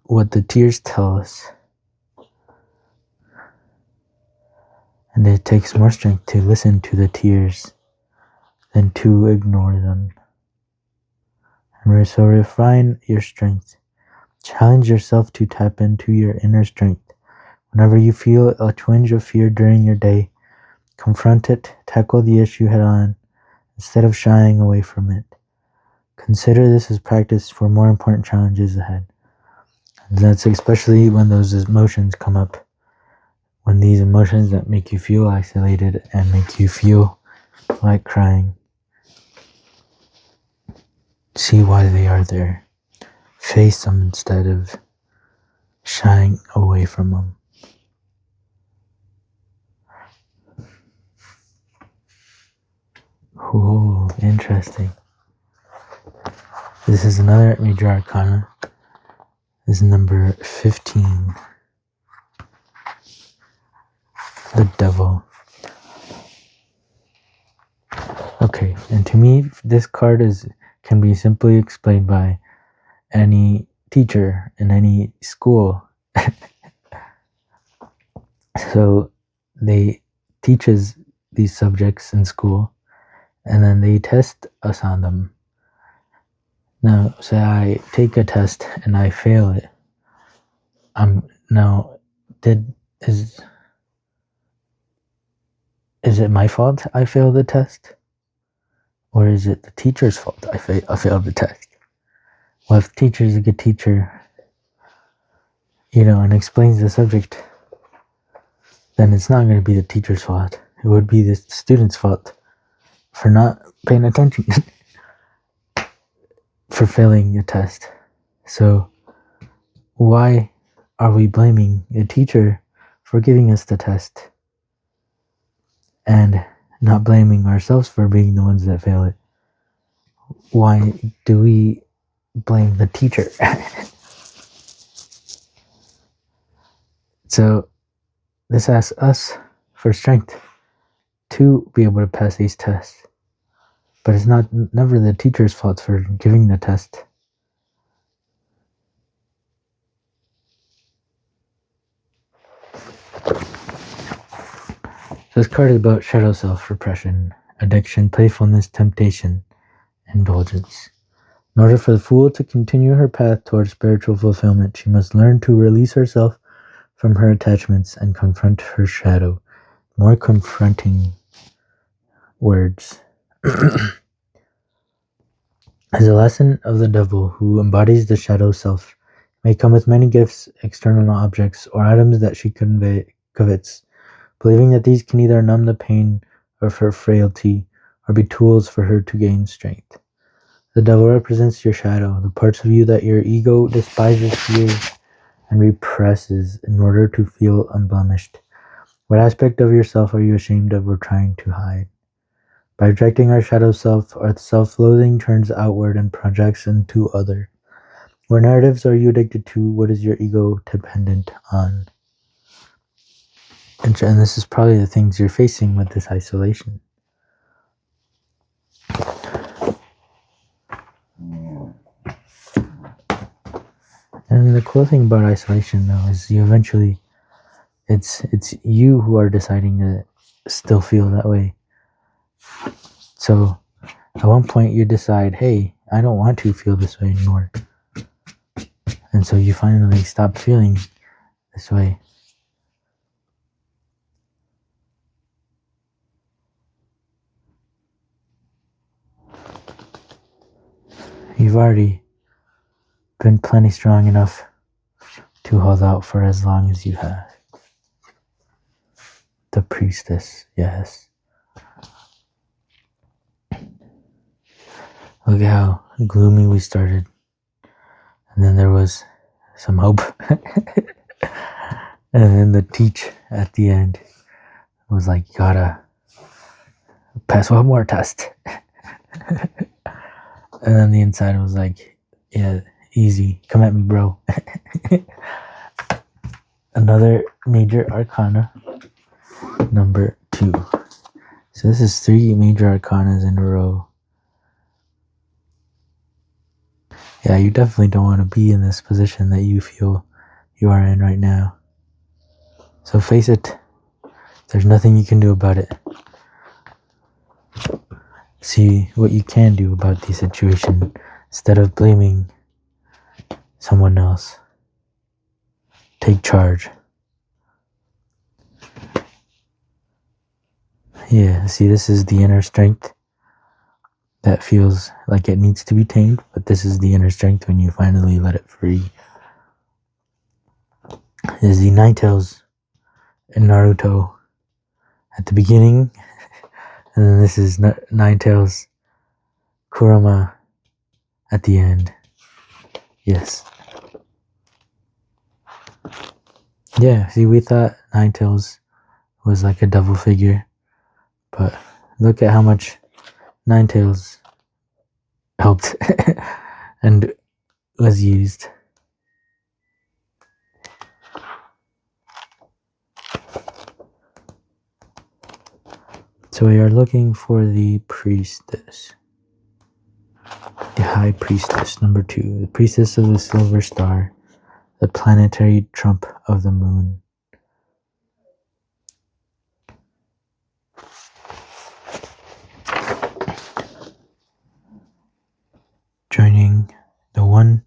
what the tears tell us. And it takes more strength to listen to the tears than to ignore them. And so refine your strength. Challenge yourself to tap into your inner strength. Whenever you feel a twinge of fear during your day, confront it, tackle the issue head on, instead of shying away from it. Consider this as practice for more important challenges ahead. And that's especially when those emotions come up. When these emotions that make you feel isolated and make you feel like crying. See why they are there. Face them instead of shying away from them. Ooh, interesting. This is another major arcana. This is number 15. The Devil. Okay, and to me, this card can be simply explained by any teacher in any school. So they teaches these subjects in school, and then they test us on them. Now, say I take a test and I fail it. Is it my fault I failed the test? Or is it the teacher's fault I failed the test? Well, if the teacher is a good teacher, and explains the subject, then it's not going to be the teacher's fault. It would be the student's fault for not paying attention, for failing the test. So why are we blaming the teacher for giving us the test and not blaming ourselves for being the ones that fail it? Why do we blame the teacher? So this asks us for strength to be able to pass these tests. But it's never the teacher's fault for giving the test. This card is about shadow self, repression, addiction, playfulness, temptation, indulgence. In order for the fool to continue her path towards spiritual fulfillment, she must learn to release herself from her attachments and confront her shadow. More confronting words. As a lesson of the devil who embodies the shadow self, may come with many gifts, external objects, or items that she covets, believing that these can either numb the pain of her frailty or be tools for her to gain strength. The devil represents your shadow, the parts of you that your ego despises, fears, and represses in order to feel unblemished. What aspect of yourself are you ashamed of or trying to hide? By rejecting our shadow self, our self-loathing turns outward and projects into other. What narratives are you addicted to? What is your ego dependent on? And this is probably the things you're facing with this isolation. And the cool thing about isolation, though, is it's you who are deciding to still feel that way. So at one point you decide, hey, I don't want to feel this way anymore. And so you finally stop feeling this way. You've already been plenty strong enough to hold out for as long as you have. The priestess, yes. Look at how gloomy we started. And then there was some hope. And then the teach at the end was like, you gotta pass one more test. And then the inside was like, yeah, easy. Come at me, bro. Another major arcana, number 2. So this is 3 major arcanas in a row. Yeah, you definitely don't want to be in this position that you feel you are in right now. So face it. There's nothing you can do about it. See what you can do about the situation instead of blaming someone else. Take charge. Yeah, see, this is the inner strength. that feels like it needs to be tamed, but this is the inner strength when you finally let it free. There's the Ninetales in Naruto at the beginning, and then this is Ninetales Kurama at the end. Yes. Yeah, see, we thought Ninetales was like a double figure, but look at how much Ninetales helped and was used. So we are looking for the priestess. The High Priestess, number 2. The Priestess of the Silver Star. The planetary trump of the moon. Joining the 1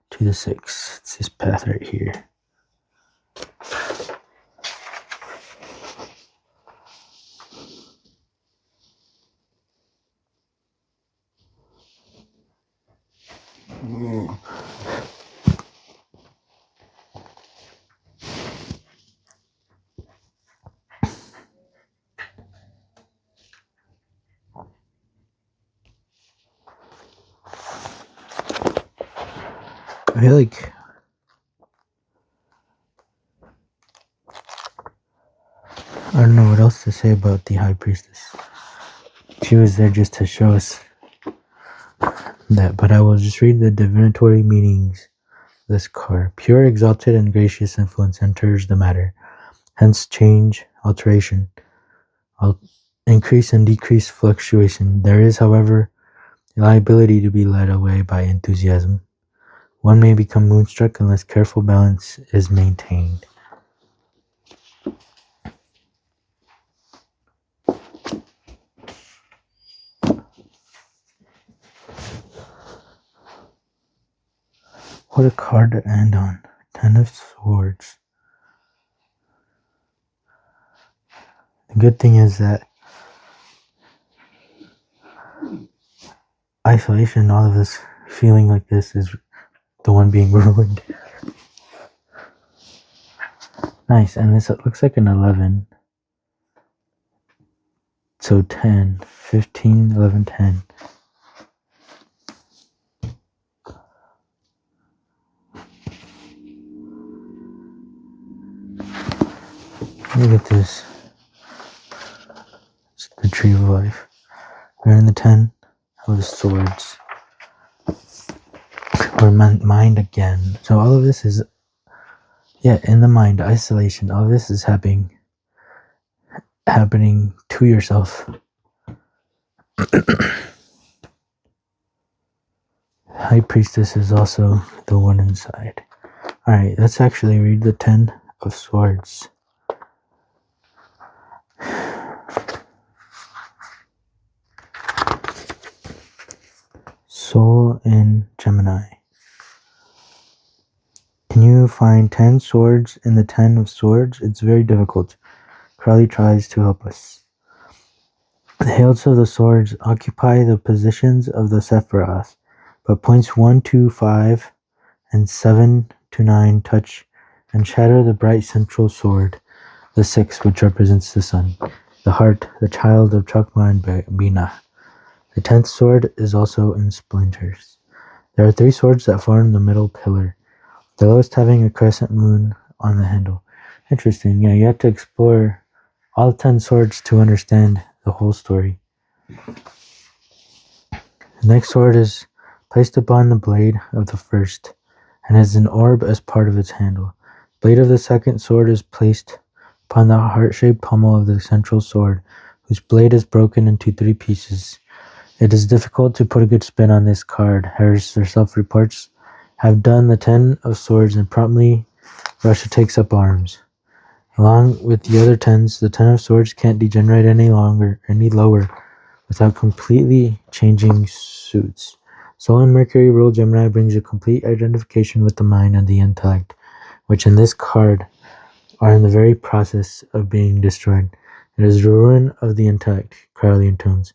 to the 6. It's this path right here. I feel like I don't know what else to say about the High Priestess. She was there just to show us that, but I will just read the divinatory meanings of this card. Pure, exalted, and gracious influence enters the matter. Hence change, alteration, increase and decrease fluctuation. There is, however, a liability to be led away by enthusiasm. One may become moonstruck unless careful balance is maintained. What a card to end on. 10 of Swords. The good thing is that isolation, all of this feeling like this, is the one being ruined. Nice, and this looks like an 11. So 10, 15, 11, 10. Look at this. It's the Tree of Life. We're in the 10 of the Swords. We're mind again. So all of this is, in the mind, isolation. All of this is happening to yourself. High Priestess is also the one inside. Alright, let's actually read the 10 of Swords. Soul in Gemini. Can you find 10 swords in the 10 of Swords? It's very difficult. Crowley tries to help us. The hilts of the swords occupy the positions of the Sephiroth, but points 1 to 5 and 7 to 9 touch and shadow the bright central sword, the 6, which represents the sun, the heart, the child of Chakma and Bina. The 10th sword is also in splinters. There are 3 swords that form the middle pillar, the lowest having a crescent moon on the handle. Interesting. Yeah, you have to explore all 10 swords to understand the whole story. The next sword is placed upon the blade of the first and has an orb as part of its handle. Blade of the second sword is placed upon the heart-shaped pommel of the central sword, whose blade is broken into 3 pieces. It is difficult to put a good spin on this card. Harris herself reports, have done the 10 of Swords and promptly Russia takes up arms. Along with the other 10s, the 10 of Swords can't degenerate any lower without completely changing suits. Sol and Mercury rule Gemini brings a complete identification with the mind and the intellect, which in this card are in the very process of being destroyed. It is the ruin of the intellect, Crowley intones.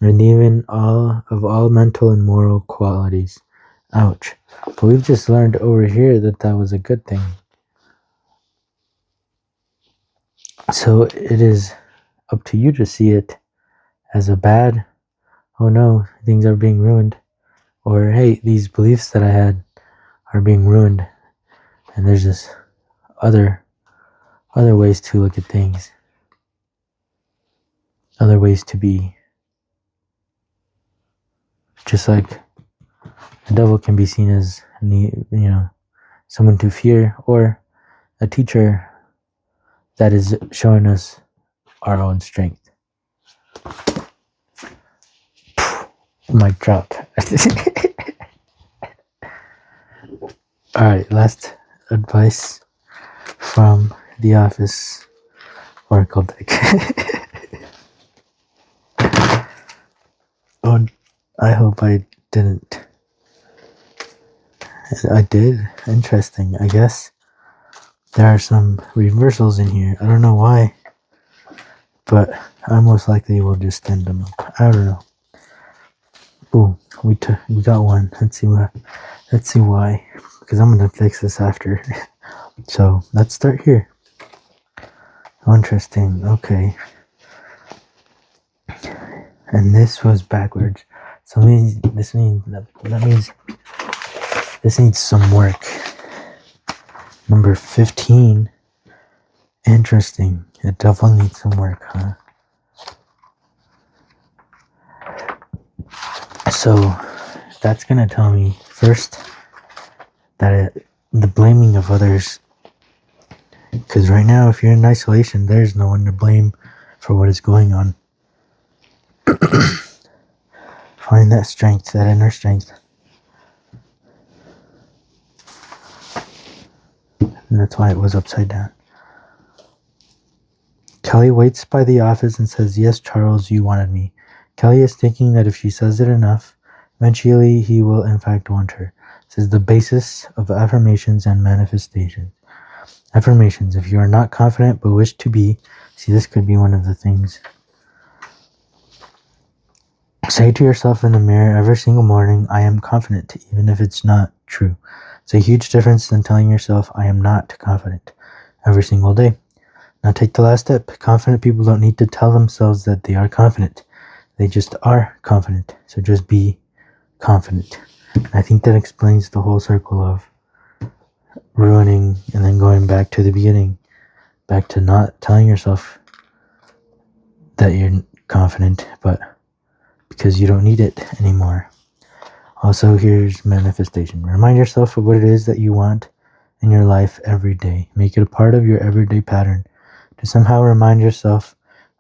and even all mental and moral qualities. Ouch. But we've just learned over here that was a good thing. So it is up to you to see it as a bad, oh no, things are being ruined, or hey, these beliefs that I had are being ruined, and there's this other ways to look at things, other ways to be. Just like the devil can be seen as, someone to fear, or a teacher that is showing us our own strength. Mic drop. Alright, last advice from the Office Oracle deck. Oh, I hope I didn't. I did. Interesting. I guess there are some reversals in here. I don't know why, but I most likely will just stand them up. I don't know. Ooh, we got one. Let's see why. Because I'm gonna fix this after. So let's start here. Interesting. Okay. And this was backwards. So this means this needs some work. Number 15. Interesting. It definitely needs some work, huh? So that's gonna tell me first that the blaming of others, because right now if you're in isolation, there's no one to blame for what is going on. Find that strength, that inner strength. And that's why it was upside down. Kelly waits by the office and says, "Yes, Charles, you wanted me." Kelly is thinking that if she says it enough, eventually he will in fact want her. This is the basis of affirmations and manifestations. Affirmations: if you are not confident but wish to be, see, this could be one of the things. Say to yourself in the mirror every single morning, "I am confident," even if it's not true. It's a huge difference than telling yourself, "I am not confident," every single day. Now take the last step. Confident people don't need to tell themselves that they are confident. They just are confident. So just be confident. I think that explains the whole circle of ruining and then going back to the beginning. Back to not telling yourself that you're confident, but because you don't need it anymore. Also, here's manifestation. Remind yourself of what it is that you want in your life every day. Make it a part of your everyday pattern to somehow remind yourself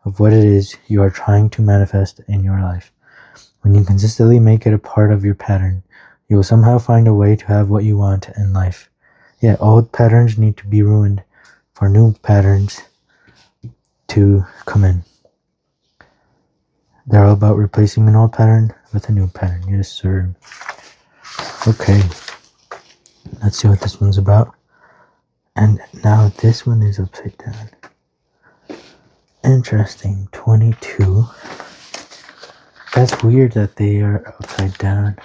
of what it is you are trying to manifest in your life. When you consistently make it a part of your pattern, you will somehow find a way to have what you want in life. Yeah, old patterns need to be ruined for new patterns to come in. They're all about replacing an old pattern with a new pattern. Yes, sir. Okay. Let's see what this one's about. And now this one is upside down. Interesting. 22. That's weird that they are upside down.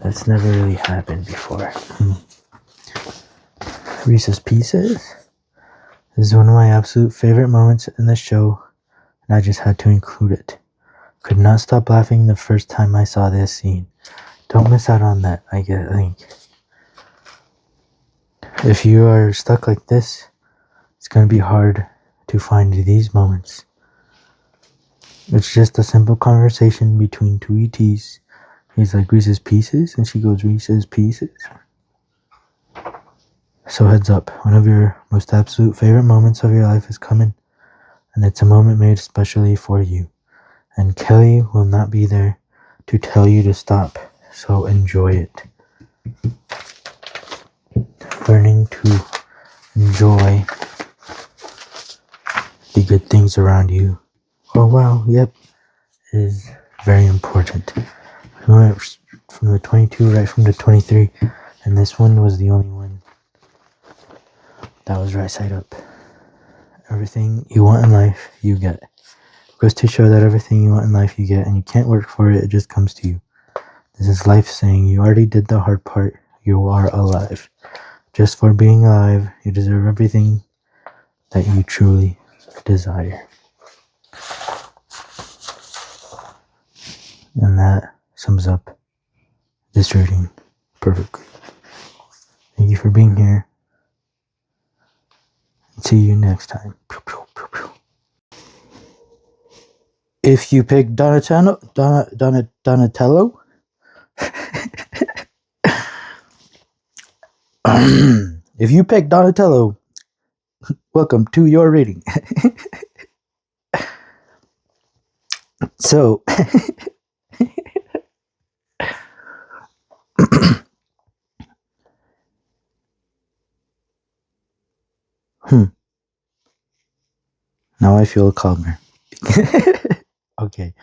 That's never really happened before. Reese's Pieces. This is one of my absolute favorite moments in the show, and I just had to include it. Could not stop laughing the first time I saw this scene. Don't miss out on that, I think. If you are stuck like this, it's going to be hard to find these moments. It's just a simple conversation between two ETs. He's like, "Reese's Pieces?" And she goes, "Reese's Pieces?" So heads up, one of your most absolute favorite moments of your life is coming. And it's a moment made especially for you. And Kelly will not be there to tell you to stop. So enjoy it. Learning to enjoy the good things around you. Oh wow, yep, is very important. We went from the 22 right from the 23, and this one was the only one that was right side up. Everything you want in life, you get. It goes to show that everything you want in life, you get, and you can't work for it, it just comes to you. This is life saying you already did the hard part. You are alive. Just for being alive, you deserve everything that you truly desire. And that sums up this reading perfectly. Thank you for being here. See you next time. If you pick Donatello, if you pick Donatello, welcome to your reading. So, now I feel calmer. Okay,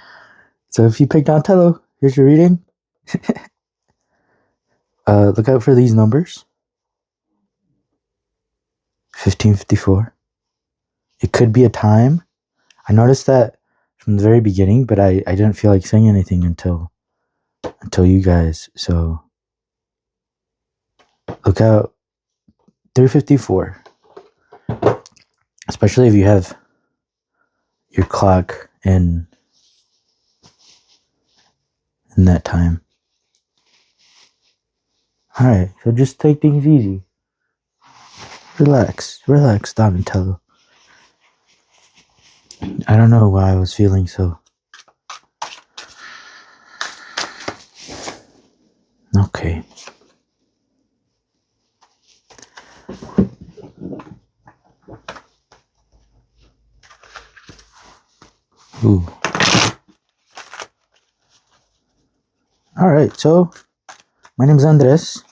so if you pick Donatello, here's your reading. Look out for these numbers. 1554. It could be a time. I noticed that from the very beginning, but I didn't feel like saying anything until you guys. So look out. 354. Especially if you have your clock in that time. Alright, so just take things easy. Relax, Donatello. I don't know why I was feeling so. Okay. Ooh. Alright, so my name's Andres.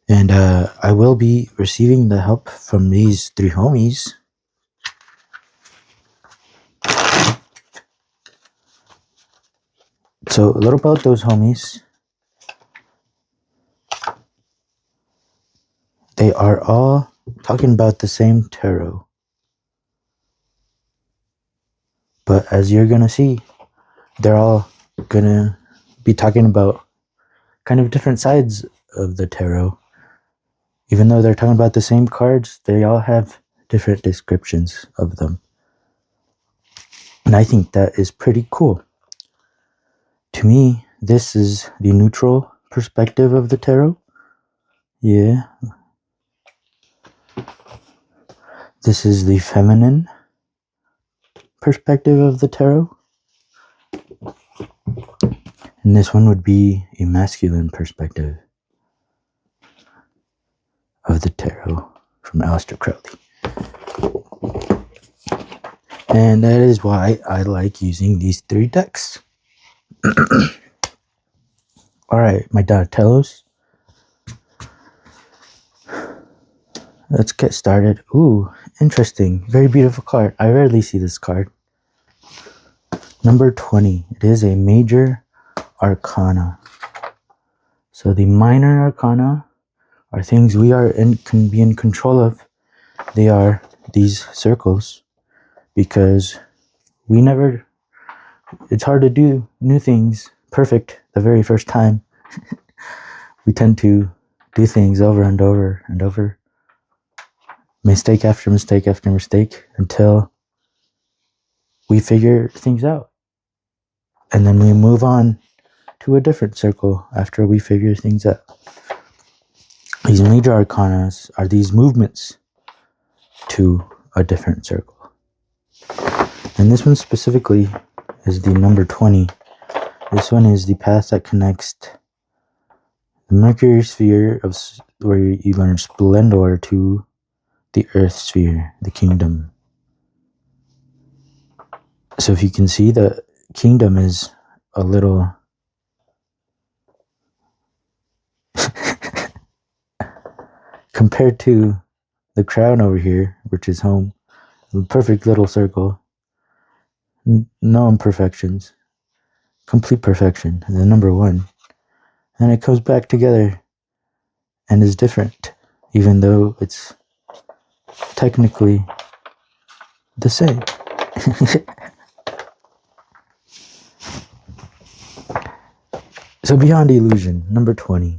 And I will be receiving the help from these three homies. So a little about those homies. They are all talking about the same tarot. But as you're going to see, they're all going to be talking about kind of different sides of the tarot. Even though they're talking about the same cards, they all have different descriptions of them. And I think that is pretty cool. To me, this is the neutral perspective of the tarot. Yeah. This is the feminine perspective of the tarot. And this one would be a masculine perspective of the tarot from Aleister Crowley. And that is why I like using these three decks. Alright, my Donatellos. Let's get started. Ooh, interesting. Very beautiful card. I rarely see this card. Number 20. It is a major arcana. So the minor arcana are things we can be in control of. They are these circles because it's hard to do new things perfect the very first time. We tend to do things over and over and over. Mistake after mistake after mistake until we figure things out. And then we move on to a different circle after we figure things out. These major arcanas are these movements to a different circle. And this one specifically is the number 20. This one is the path that connects the Mercury sphere where you learn Splendor to the Earth sphere, the kingdom. So if you can see, the kingdom is a little compared to the crown over here, which is home, a perfect little circle. No imperfections. Complete perfection. And the number 1. And it comes back together and is different, even though it's technically the same. So beyond illusion, number 20.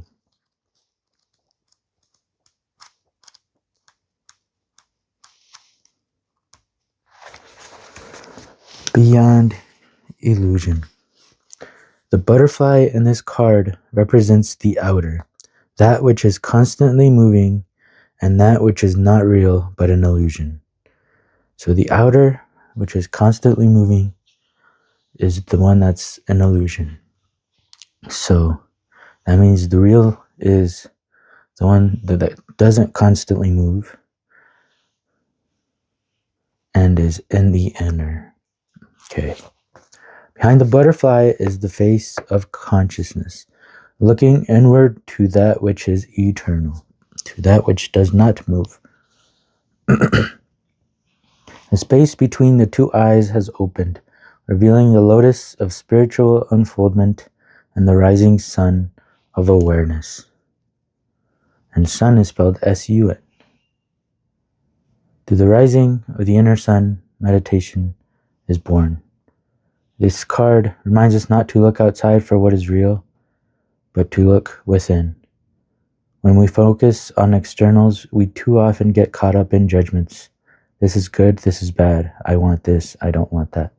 Beyond illusion. The butterfly in this card represents the outer, that which is constantly moving, and that which is not real but an illusion. So the outer, which is constantly moving, is the one that's an illusion. So that means the real is the one that doesn't constantly move and is in the inner. Okay. Behind the butterfly is the face of consciousness, looking inward to that which is eternal, to that which does not move. The space between the two eyes has opened, revealing the lotus of spiritual unfoldment and the rising sun of awareness. And sun is spelled S-U-N. Through the rising of the inner sun, meditation is born. This card reminds us not to look outside for what is real, but to look within. When we focus on externals, we too often get caught up in judgments. This is good, this is bad, I want this, I don't want that.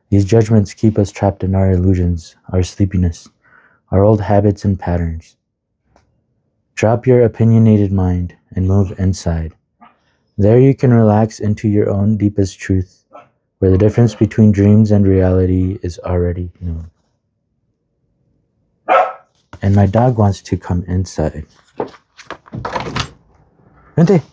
These judgments keep us trapped in our illusions, our sleepiness, our old habits and patterns. Drop your opinionated mind and move inside. There you can relax into your own deepest truth, where the difference between dreams and reality is already known. And my dog wants to come inside. Vente.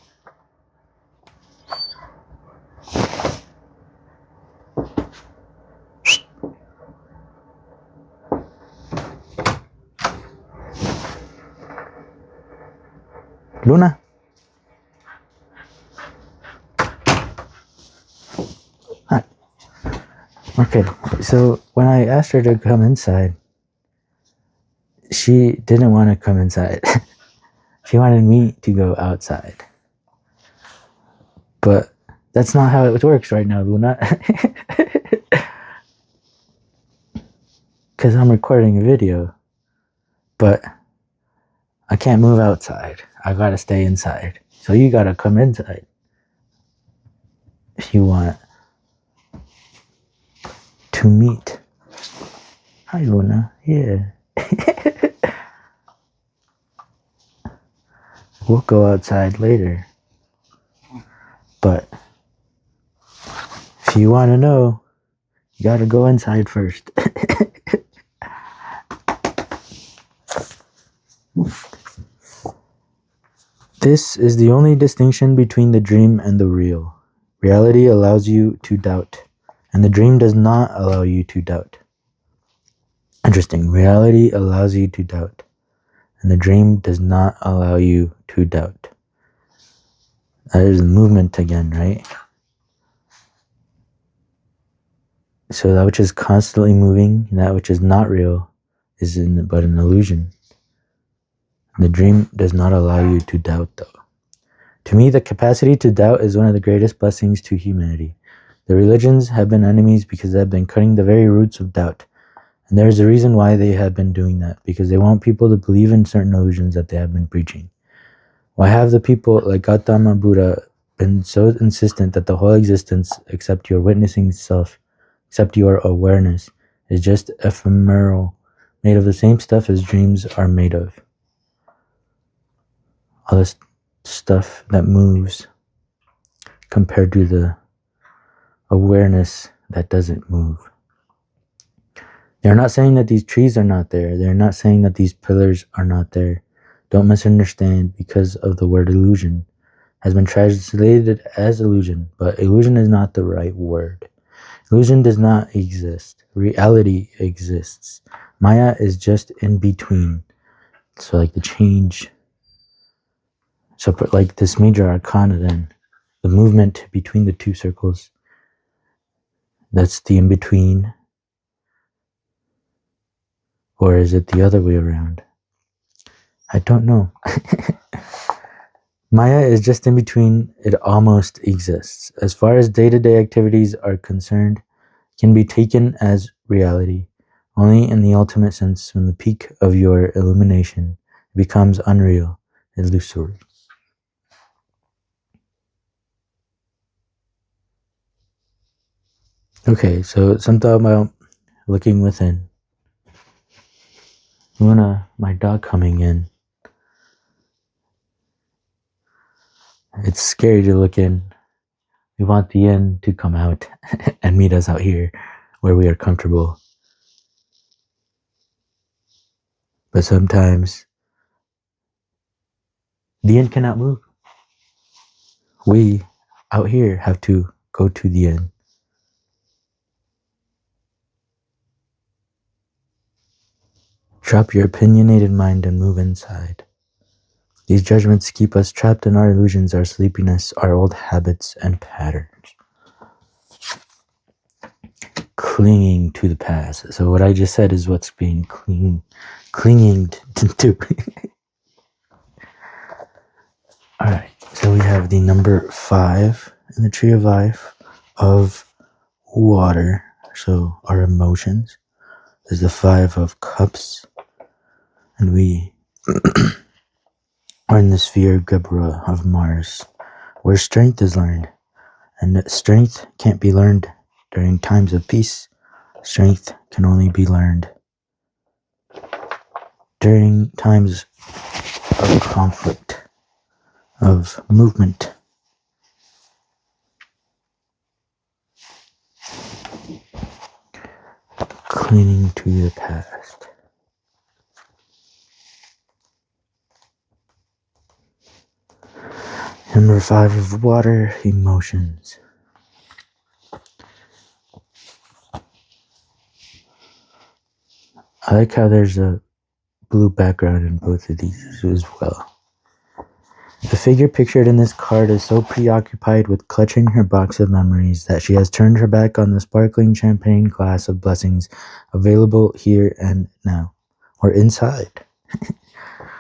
Luna. Hi. Okay, so when I asked her to come inside, she didn't want to come inside. She wanted me to go outside. But that's not how it works right now, Luna. Because I'm recording a video. But I can't move outside. I gotta stay inside. So you gotta come inside if you want to meet. Hi, Luna. Yeah. We'll go outside later. But if you want to know, you gotta go inside first. This is the only distinction between the dream and the real. Reality allows you to doubt, and the dream does not allow you to doubt. Interesting. Reality allows you to doubt, and the dream does not allow you to doubt. That is movement again, right? So that which is constantly moving, and that which is not real, is but an illusion. The dream does not allow you to doubt, though. To me, the capacity to doubt is one of the greatest blessings to humanity. The religions have been enemies because they have been cutting the very roots of doubt. And there is a reason why they have been doing that, because they want people to believe in certain illusions that they have been preaching. Why have the people like Gautama Buddha been so insistent that the whole existence, except your witnessing self, except your awareness, is just ephemeral, made of the same stuff as dreams are made of? All this stuff that moves compared to the awareness that doesn't move. They're not saying that these trees are not there. They're not saying that these pillars are not there. Don't misunderstand, because of the word illusion has been translated as illusion, but illusion is not the right word. Illusion does not exist. Reality exists. Maya is just in between. So like the change. So like this major arcana then, the movement between the two circles, that's the in-between. Or is it the other way around? I don't know. Maya is just in between. It almost exists. As far as day-to-day activities are concerned, it can be taken as reality. Only in the ultimate sense, when the peak of your illumination becomes unreal, illusory. Okay, so something about looking within. My dog coming in. It's scary to look in. We want the in to come out and meet us out here where we are comfortable. But sometimes the in cannot move. We out here have to go to the in. Drop your opinionated mind and move inside. These judgments keep us trapped in our illusions, our sleepiness, our old habits and patterns. Clinging to the past. So what I just said is what's being clinging to. All right. So we have the number 5 in the tree of life of water. So our emotions. There's the 5 of cups. And we are in the sphere Gebra of Mars, where strength is learned. And strength can't be learned during times of peace. Strength can only be learned during times of conflict, of movement. Clinging to the past. Number 5 of water, emotions. I like how there's a blue background in both of these as well. The figure pictured in this card is so preoccupied with clutching her box of memories that she has turned her back on the sparkling champagne glass of blessings available here and now, or inside.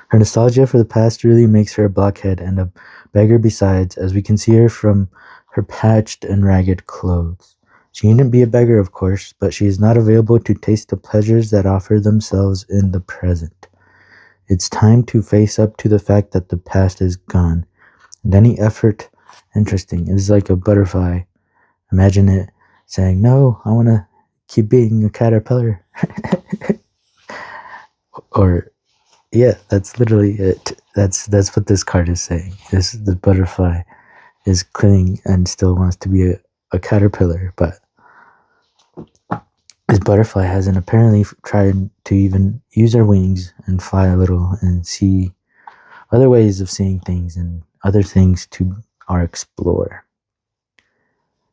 Her nostalgia for the past really makes her a blockhead and a beggar besides, as we can see her from her patched and ragged clothes. She needn't be a beggar, of course, but she is not available to taste the pleasures that offer themselves in the present. It's time to face up to the fact that the past is gone. And any effort, interesting, is like a butterfly. Imagine it saying, no, I want to keep being a caterpillar. Or, yeah, that's literally it. That's what this card is saying. The butterfly is clinging and still wants to be a caterpillar, but this butterfly hasn't apparently tried to even use her wings and fly a little and see other ways of seeing things and other things to explore.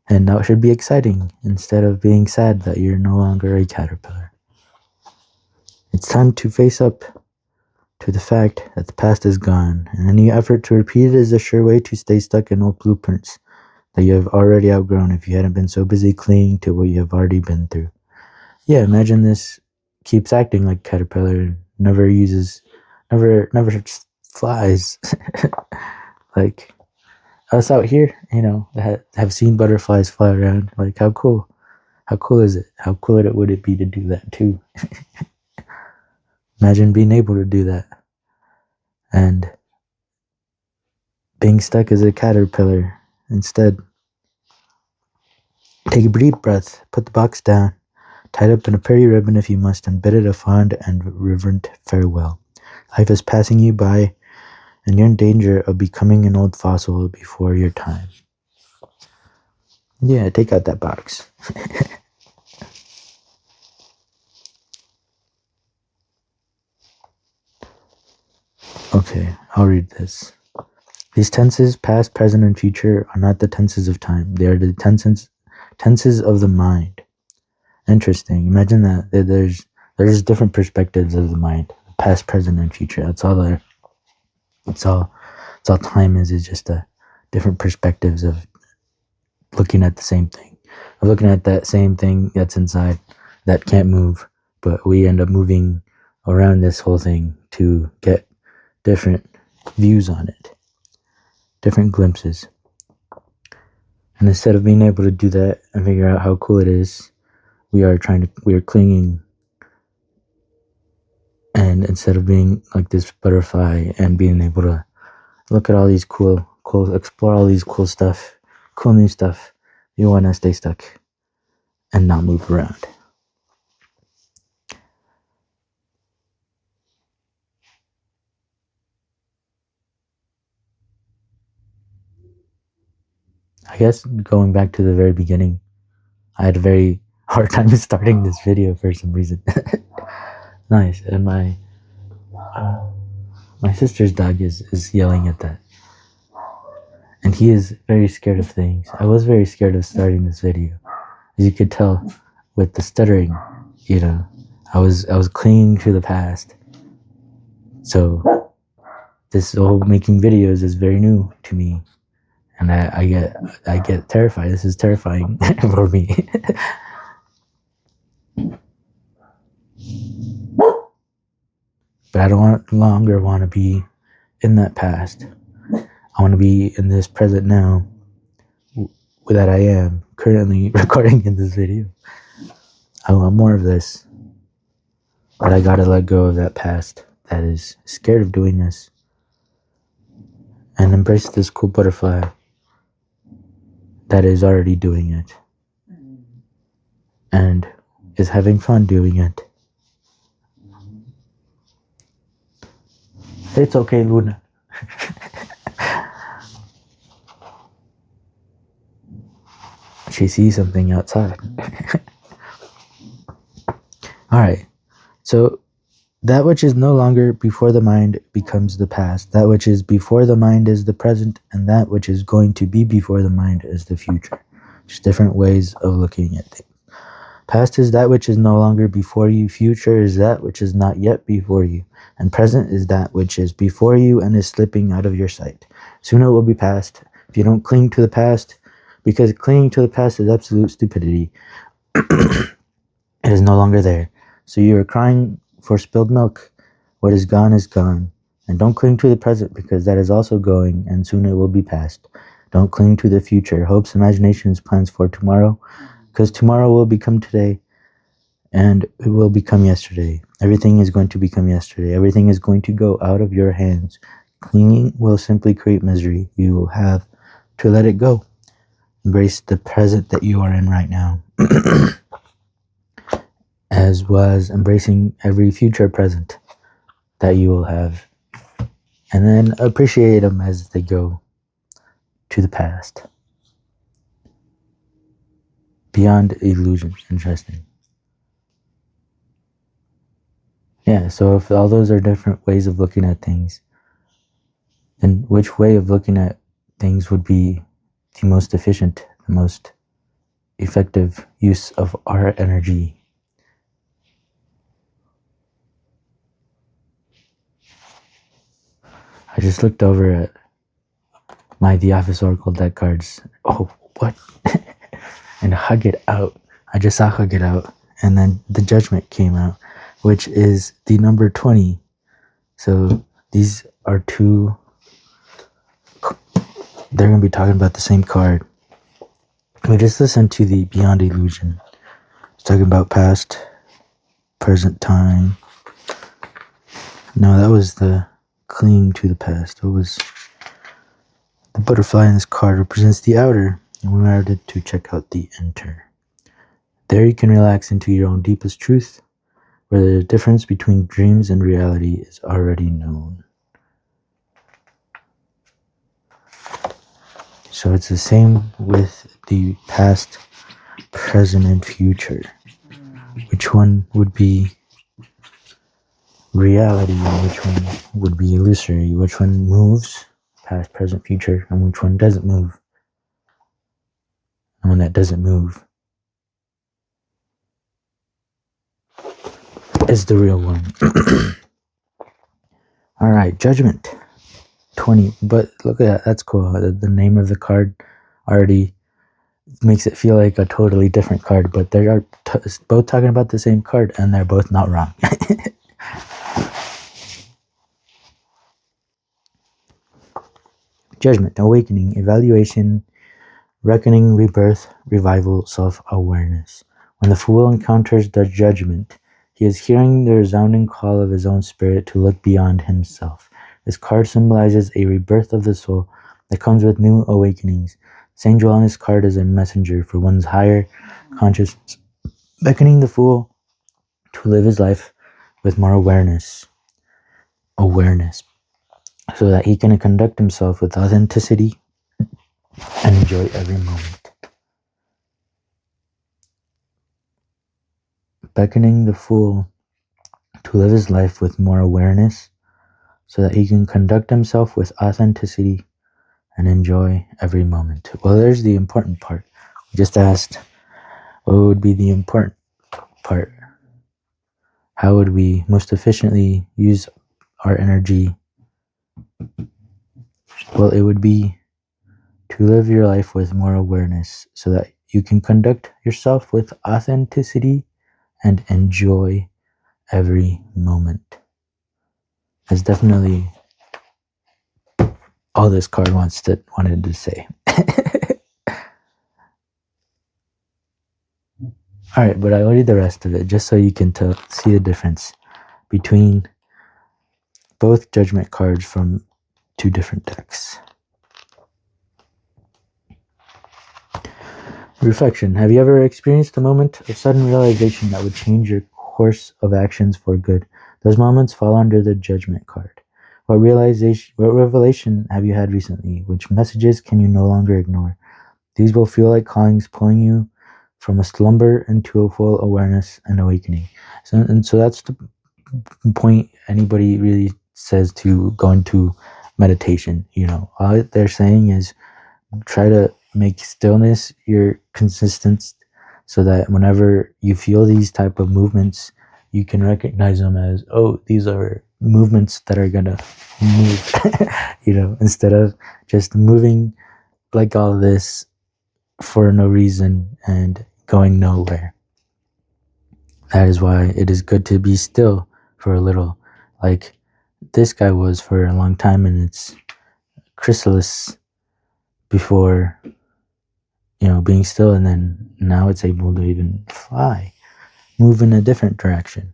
And that should be exciting instead of being sad that you're no longer a caterpillar. It's time to face up to the fact that the past is gone, and any effort to repeat it is a sure way to stay stuck in old blueprints that you have already outgrown if you hadn't been so busy clinging to what you have already been through. Yeah, imagine this keeps acting like caterpillar, never flies. Like us out here, that have seen butterflies fly around. Like how cool is it? How cool would it be to do that too? Imagine being able to do that and being stuck as a caterpillar instead. Take a deep breath, put the box down, tie it up in a pretty ribbon if you must, and bid it a fond and reverent farewell. Life is passing you by, and you're in danger of becoming an old fossil before your time. Yeah, take out that box. Okay, I'll read this. These tenses, past, present, and future, are not the tenses of time. They are the tenses of the mind. Interesting. Imagine that there's different perspectives of the mind, past, present, and future. That's all there. It's all time is just a different perspectives of looking at the same thing. Of looking at that same thing that's inside that can't move, but we end up moving around this whole thing to get different views on it. different glimpses. And instead of being able to do that and figure out how cool it is, we are clinging. And instead of being like this butterfly and being able to look at all these cool, explore all these cool new stuff, you want to stay stuck and not move around. I guess going back to the very beginning, I had a very hard time starting this video for some reason. Nice. And my sister's dog is yelling at that. And he is very scared of things. I was very scared of starting this video. As you could tell with the stuttering, I was clinging to the past. So this whole making videos is very new to me. And I get terrified. This is terrifying for me. But I don't longer want to be in that past. I want to be in this present now that I am currently recording in this video. I want more of this. But I gotta let go of that past that is scared of doing this. And embrace this cool butterfly that is already doing it. And is having fun doing it. It's okay, Luna. She sees something outside. Alright, so that which is no longer before the mind becomes the past. That which is before the mind is the present, and that which is going to be before the mind is the future. Just different ways of looking at things. Past is that which is no longer before you. Future is that which is not yet before you. And present is that which is before you and is slipping out of your sight. Soon it will be past. If you don't cling to the past, because clinging to the past is absolute stupidity, it is no longer there. So you are crying for spilled milk. What is gone is gone. And don't cling to the present, because that is also going, and soon it will be past. Don't cling to the future. Hopes, imaginations, plans for tomorrow, because tomorrow will become today, and it will become yesterday. Everything is going to become yesterday. Everything is going to go out of your hands. Clinging will simply create misery. You will have to let it go. Embrace the present that you are in right now. As was embracing every future present that you will have. And then appreciate them as they go to the past. Beyond illusion. Interesting. Yeah, so if all those are different ways of looking at things, then which way of looking at things would be the most efficient, the most effective use of our energy? I just looked over at my The Office Oracle deck cards. Oh, what? And hug it out. I just saw hug it out. And then the Judgment came out, which is the number 20. So these are two. They're going to be talking about the same card. We just listened to the Beyond Illusion. It's talking about past, present time. No, that was the clinging to the past. It was the butterfly in this card represents the outer, and we wanted to check out the enter. There you can relax into your own deepest truth, where the difference between dreams and reality is already known. So it's the same with the past, present, and future. Which one would be reality and which one would be illusory? Which one moves, past, present, future, and which one doesn't move? And one that doesn't move is the real one. Alright, Judgment 20. But look at that, that's cool. The name of the card already makes it feel like a totally different card, but they are both talking about the same card, and they're both not wrong. Judgment, awakening, evaluation, reckoning, rebirth, revival, self-awareness. When the fool encounters the judgment, he is hearing the resounding call of his own spirit to look beyond himself. This card symbolizes a rebirth of the soul that comes with new awakenings. This angel on this card is a messenger for one's higher consciousness, beckoning the fool to live his life with more awareness, so that he can conduct himself with authenticity and enjoy every moment. Beckoning the fool to live his life with more awareness so that he can conduct himself with authenticity and enjoy every moment. Well, there's the important part. We just asked, what would be the important part? How would we most efficiently use our energy? Well, it would be to live your life with more awareness so that you can conduct yourself with authenticity and enjoy every moment. That's definitely all this card wanted to say. All right, but I'll read the rest of it just so you can see the difference between both judgment cards from two different decks. Reflection. Have you ever experienced a moment of sudden realization that would change your course of actions for good? Those moments fall under the judgment card. What revelation have you had recently? Which messages can you no longer ignore? These will feel like callings pulling you from a slumber into a full awareness and awakening. So that's the point anybody really says to go into meditation. All they're saying is try to make stillness your consistent, so that whenever you feel these type of movements, you can recognize them as, oh, these are movements that are gonna move, instead of just moving like all this for no reason and going nowhere. That is why it is good to be still for a little, like this guy was for a long time in its chrysalis before, being still, and then now it's able to even fly, move in a different direction.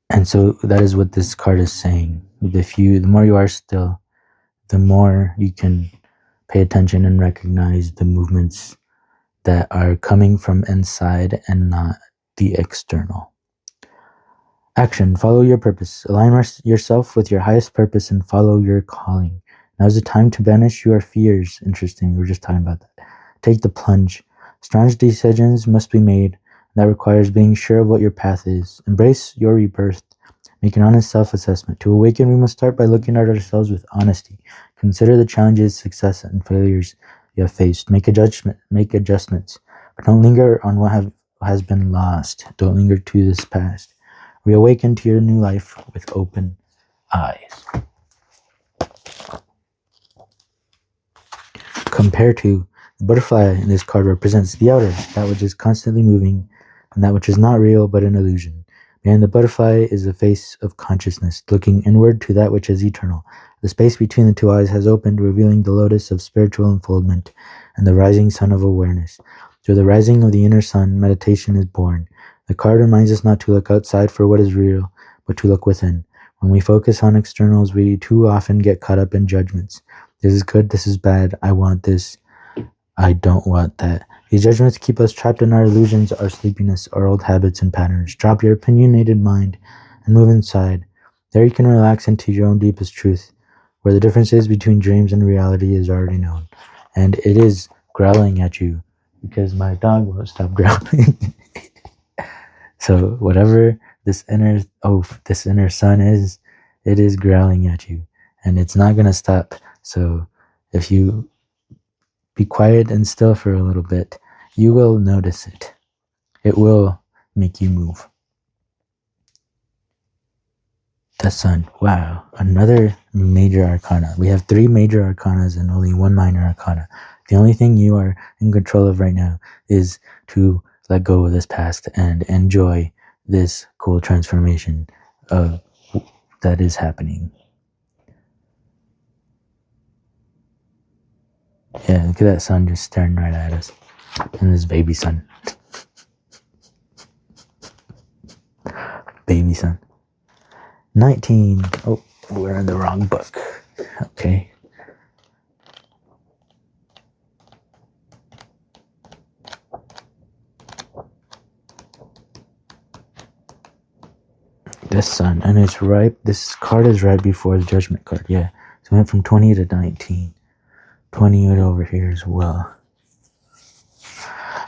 And so that is what this card is saying. The more you are still, the more you can pay attention and recognize the movements that are coming from inside and not the external. Action. Follow your purpose. Align yourself with your highest purpose and follow your calling. Now is the time to banish your fears. Interesting. We were just talking about that. Take the plunge. Strong decisions must be made. That requires being sure of what your path is. Embrace your rebirth. Make an honest self-assessment. To awaken, we must start by looking at ourselves with honesty. Consider the challenges, success, and failures you have faced. Make adjustments. But don't linger on what has been lost. Don't linger to this past. Reawaken to your new life with open eyes. Compared to the butterfly in this card represents the outer, that which is constantly moving, and that which is not real but an illusion. Behind the butterfly is the face of consciousness, looking inward to that which is eternal. The space between the two eyes has opened, revealing the lotus of spiritual unfoldment and the rising sun of awareness. Through the rising of the inner sun, meditation is born. The card reminds us not to look outside for what is real, but to look within. When we focus on externals, we too often get caught up in judgments. This is good, this is bad, I want this, I don't want that. These judgments keep us trapped in our illusions, our sleepiness, our old habits and patterns. Drop your opinionated mind and move inside. There you can relax into your own deepest truth, where the differences between dreams and reality is already known. And it is growling at you, because my dog won't stop growling. So whatever this inner sun is, it is growling at you, and it's not going to stop. So if you be quiet and still for a little bit, you will notice it. It will make you move. The sun. Wow. Another major arcana. We have 3 major arcanas and only 1 minor arcana. The only thing you are in control of right now is to let go of this past and enjoy this cool transformation that is happening. Yeah, look at that sun just staring right at us. And this baby sun. Baby sun. 19. Oh, we're in the wrong book. Okay. This sun, and it's right. This card is right before the Judgment card. Yeah, so it went from 20 to 19. 20 over here as well.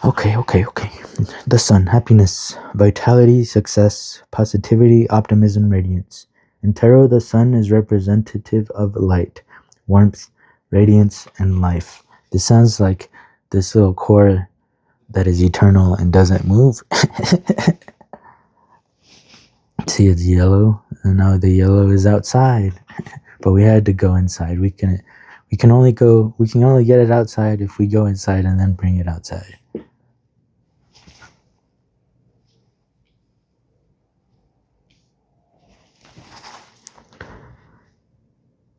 Okay. The sun, happiness, vitality, success, positivity, optimism, radiance. In tarot, the sun is representative of light, warmth, radiance, and life. This sounds like this little core that is eternal and doesn't move. See, it's yellow, and now the yellow is outside. But we had to go inside. We can only get it outside if we go inside and then bring it outside.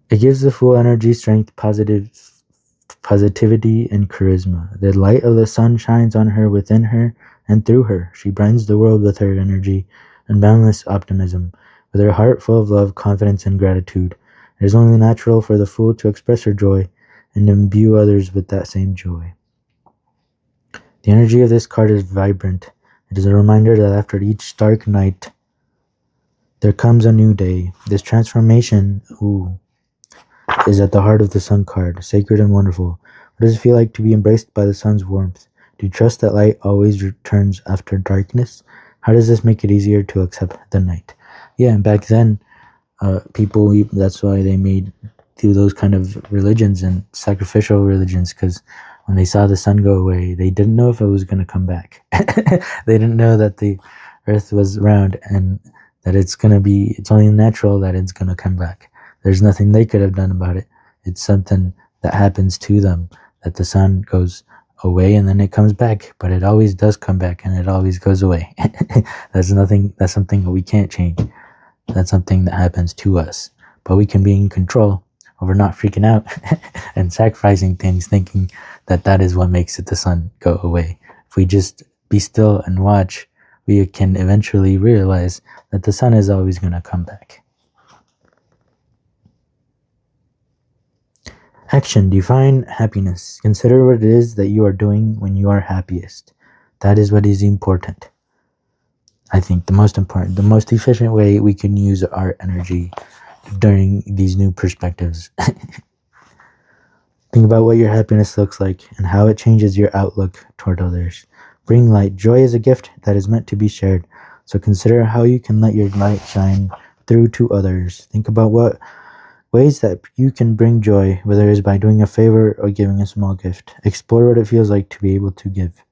It gives the Fool energy, strength, positivity, and charisma. The light of the sun shines on her, within her, and through her. She brightens the world with her energy and boundless optimism. With her heart full of love, confidence, and gratitude, it is only natural for the Fool to express her joy and imbue others with that same joy. The energy of this card is vibrant. It is a reminder that after each dark night, there comes a new day. This transformation, is at the heart of the sun card, sacred and wonderful. What does it feel like to be embraced by the sun's warmth? Do you trust that light always returns after darkness? How does this make it easier to accept the night? Yeah, and back then, people, that's why they made do those kind of religions and sacrificial religions, because when they saw the sun go away, they didn't know if it was going to come back. They didn't know that the earth was round and that it's only natural that it's going to come back. There's nothing they could have done about it. It's something that happens to them, that the sun goes away and then it comes back, but it always does come back and it always goes away. That's something that we can't change. That's something that happens to us, but we can be in control over not freaking out and sacrificing things, thinking that is what makes the sun go away. If we just be still and watch, we can eventually realize that the sun is always going to come back. Action. Define happiness. Consider what it is that you are doing when you are happiest. That is what is important. I think the most efficient way we can use our energy during these new perspectives. Think about what your happiness looks like and how it changes your outlook toward others. Bring light. Joy is a gift that is meant to be shared. So consider how you can let your light shine through to others. Think about what ways that you can bring joy, whether it is by doing a favor or giving a small gift. Explore what it feels like to be able to give.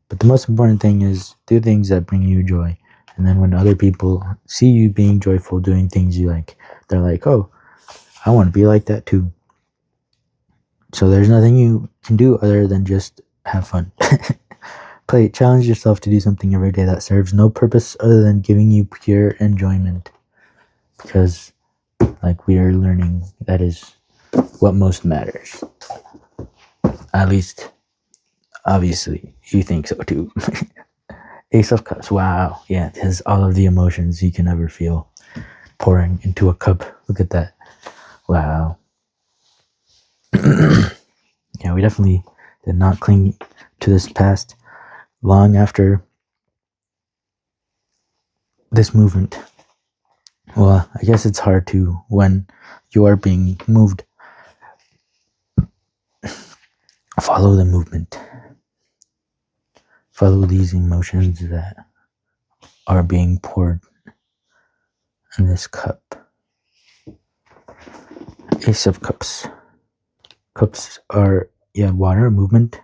But the most important thing is do things that bring you joy. And then when other people see you being joyful, doing things you like, they're like, oh, I want to be like that too. So there's nothing you can do other than just have fun. Challenge yourself to do something every day that serves no purpose other than giving you pure enjoyment. Because like we are learning, that is what most matters. At least, obviously, you think so too. Ace of Cups. Wow. Yeah, it has all of the emotions you can ever feel pouring into a cup. Look at that. Wow. Yeah, we definitely did not cling to this past long after this movement. Well, I guess it's hard to when you are being moved. Follow the movement. Follow these emotions that are being poured in this cup. Ace of Cups. Cups are, water, movement,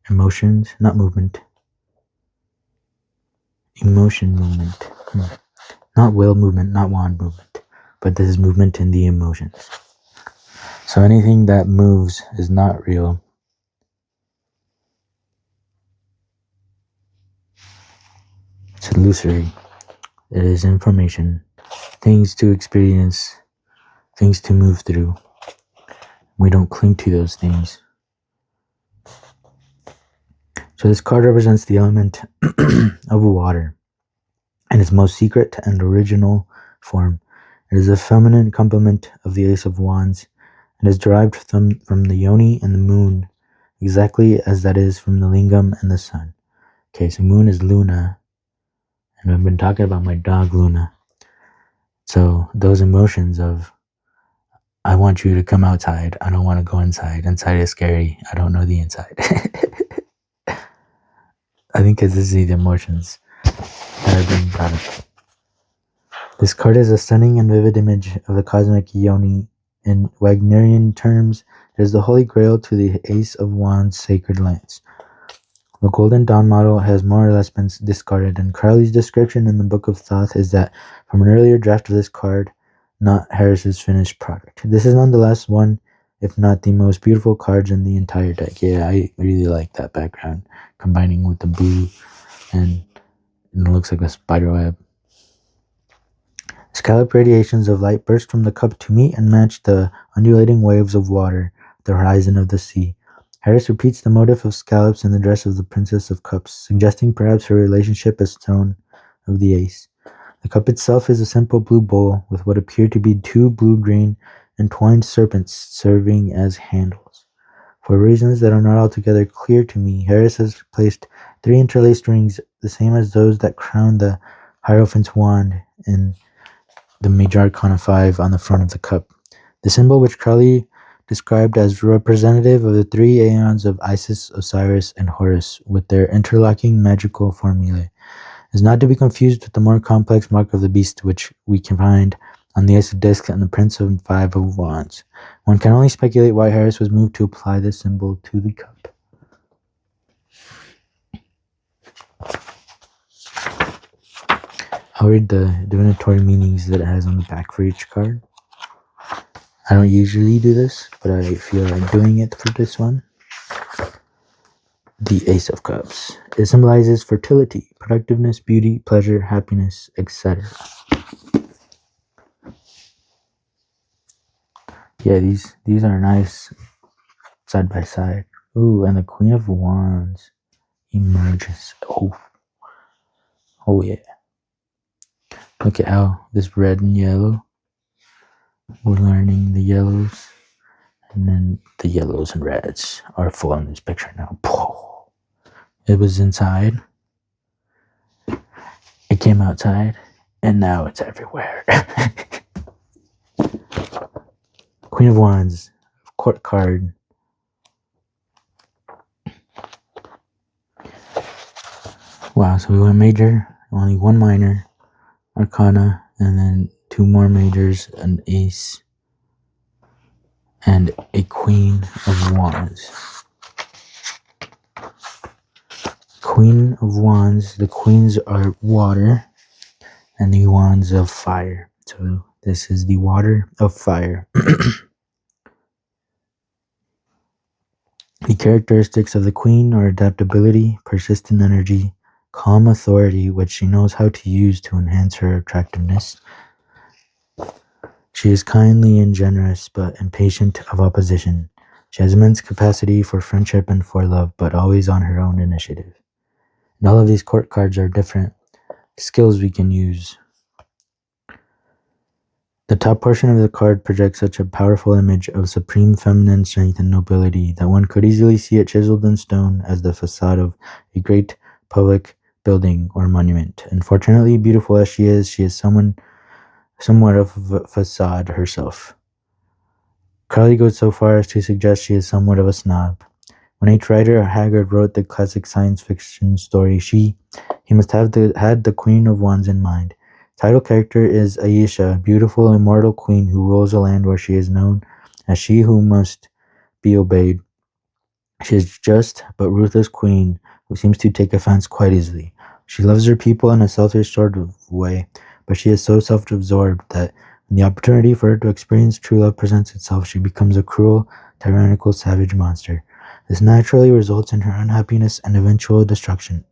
emotions, not movement. Emotion movement. Not will movement, not wand movement. But this is movement in the emotions. So anything that moves is not real. It's illusory. It is information. Things to experience. Things to move through. We don't cling to those things. So this card represents the element of water in its most secret and original form. It is a feminine complement of the Ace of Wands and is derived from the yoni and the moon, exactly as that is from the lingam and the sun. Okay, so moon is Luna, and I've been talking about my dog Luna. So those emotions of, I want you to come outside, I don't want to go inside, inside is scary, I don't know the inside. I think this is the emotions that are being brought up. This card is a stunning and vivid image of the cosmic yoni. In Wagnerian terms, it is the holy grail to the Ace of Wands sacred lance. The Golden Dawn model has more or less been discarded, and Crowley's description in the Book of Thoth is that from an earlier draft of this card, not Harris's finished product. This is nonetheless one, if not the most beautiful cards in the entire deck. Yeah, I really like that background, combining with the blue, and it looks like a spider web. Scallop radiations of light burst from the cup to meet and match the undulating waves of water at the horizon of the sea. Harris repeats the motif of scallops in the dress of the Princess of Cups, suggesting perhaps her relationship as tone of the ace. The cup itself is a simple blue bowl with what appear to be two blue-green entwined serpents serving as handles. For reasons that are not altogether clear to me, Harris has placed 3 interlaced rings, the same as those that crown the Hierophant's wand in the Major Arcana 5 on the front of the cup. The symbol, which Crowley described as representative of the 3 aeons of Isis, Osiris, and Horus, with their interlocking magical formulae, is not to be confused with the more complex mark of the beast, which we can find on the Ace of Discs and the Prince of 5 of Wands. One can only speculate why Harris was moved to apply this symbol to the cup. I'll read the divinatory meanings that it has on the back for each card. I don't usually do this, but I feel like doing it for this one. The Ace of Cups. It symbolizes fertility, productiveness, beauty, pleasure, happiness, etc. Yeah, these are nice side by side. Ooh, and the Queen of Wands emerges. Oh yeah. Look at how this red and yellow. We're learning the yellows, and then the yellows and reds are full in this picture now. It was inside, it came outside, and now it's everywhere. Queen of Wands, court card. Wow, so we went major, only 1 minor, arcana, and then 2 more majors, an ace, and a Queen of Wands. Queen of Wands, the queens are water, and the wands of fire. So this is the water of fire. The characteristics of the queen are adaptability, persistent energy, calm authority, which she knows how to use to enhance her attractiveness. She is kindly and generous, but impatient of opposition. She has immense capacity for friendship and for love, but always on her own initiative. And all of these court cards are different skills we can use. The top portion of the card projects such a powerful image of supreme feminine strength and nobility that one could easily see it chiseled in stone as the facade of a great public building or monument. Unfortunately, beautiful as she is somewhat of a facade herself. Crowley goes so far as to suggest she is somewhat of a snob. When H. Rider Haggard wrote the classic science fiction story, he must have had the Queen of Wands in mind. Title character is Aisha, beautiful immortal queen who rules a land where she is known as she who must be obeyed. She is just but ruthless queen who seems to take offense quite easily. She loves her people in a selfish sort of way, but she is so self-absorbed that when the opportunity for her to experience true love presents itself, she becomes a cruel, tyrannical, savage monster. This naturally results in her unhappiness and eventual destruction.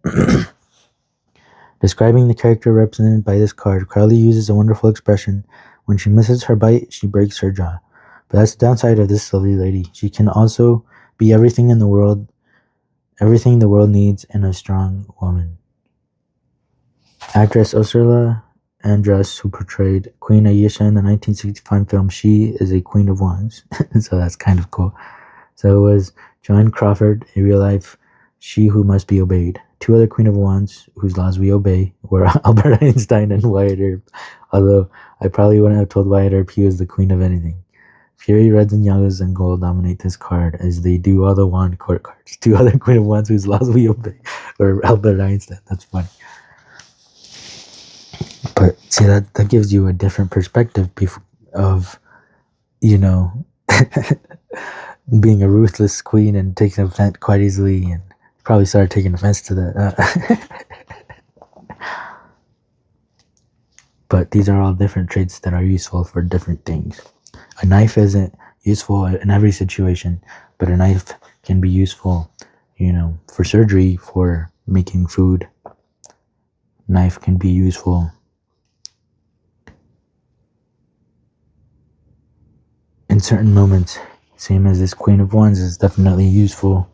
Describing the character represented by this card, Crowley uses a wonderful expression. When she misses her bite, she breaks her jaw. But that's the downside of this lovely lady. She can also be everything the world needs in a strong woman. Actress Ursula Andress, who portrayed Queen Ayesha in the 1965 film She is a Queen of Wands. So that's kind of cool. So it was Joan Crawford, a real-life she who must be obeyed. Two other Queen of Wands whose laws we obey were Albert Einstein and Wyatt Earp. Although I probably wouldn't have told Wyatt Earp he was the queen of anything. Fury, Reds, and Yellows and Gold dominate this card as they do all the Wand court cards. Two other Queen of Wands whose laws we obey were Albert Einstein. That's funny. But see, that gives you a different perspective of, being a ruthless queen and taking offense quite easily, and probably started taking offense to that. But these are all different traits that are useful for different things. A knife isn't useful in every situation, but a knife can be useful, for surgery, for making food. Knife can be useful in certain moments. Same as this Queen of Wands is definitely useful.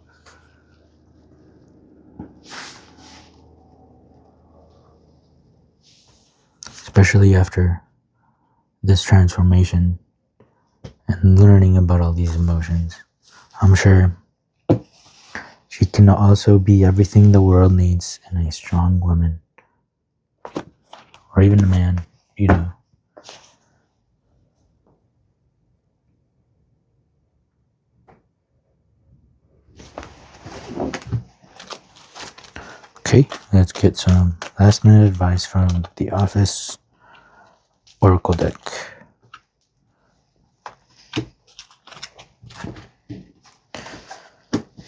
Especially after this transformation and learning about all these emotions. I'm sure she can also be everything the world needs in a strong woman. Or even a man, Okay, let's get some last minute advice from the Office Oracle deck.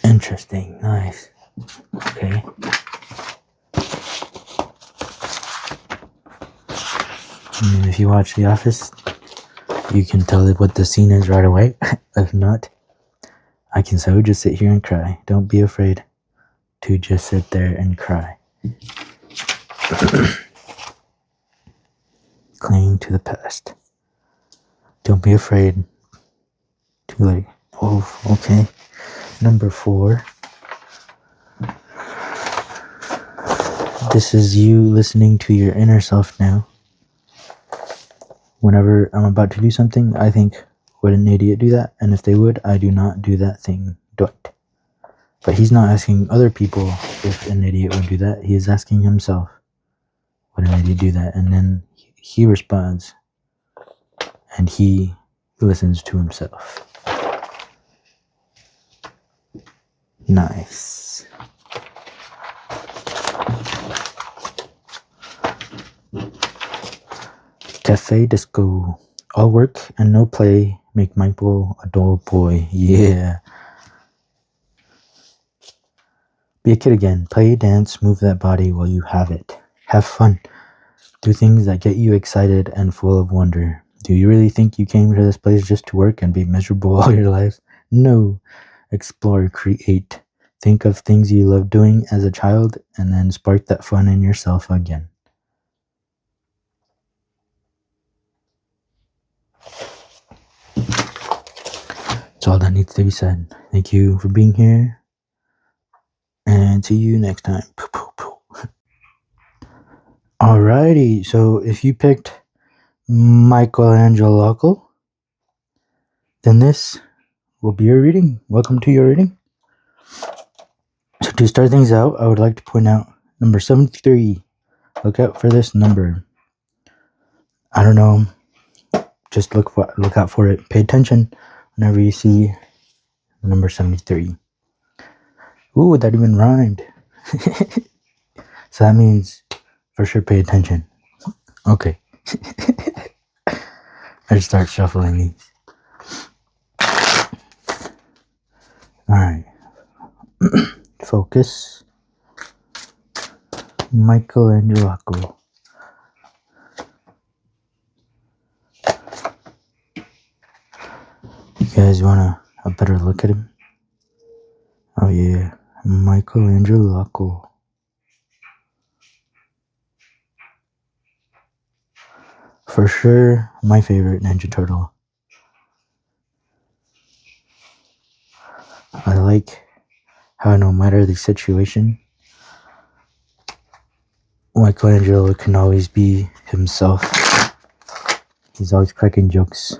Interesting, nice. Okay. And if you watch The Office, you can tell what the scene is right away. If not, I can so just sit here and cry. Don't be afraid to just sit there and cry. Clinging to the past. Don't be afraid to okay. Number 4. This is you listening to your inner self now. Whenever I'm about to do something, I think, would an idiot do that? And if they would, I do not do that thing. DuQuette. But he's not asking other people if an idiot would do that. He is asking himself, would an idiot do that? And then he responds, and he listens to himself. Nice. Cafe Disco. All work and no play make Michael a dull boy. Yeah. Be a kid again. Play, dance, move that body while you have it. Have fun. Do things that get you excited and full of wonder. Do you really think you came to this place just to work and be miserable all your life? No. Explore, create. Think of things you loved doing as a child and then spark that fun in yourself again. That's all that needs to be said. Thank you for being here. And see you next time. Alrighty, so if you picked Michelangelokl, then this will be your reading. Welcome to your reading. So to start things out, I would like to point out number 73. Look out for this number. I don't know. Just look out for it. Pay attention whenever you see number 73. Ooh, that even rhymed. So that means for sure pay attention. Okay. I just start shuffling these. Alright. Focus. Michelangelokl. You guys want a better look at him? Oh yeah. Michelangelokl. For sure, my favorite Ninja Turtle. I like how no matter the situation, Michelangelo can always be himself. He's always cracking jokes.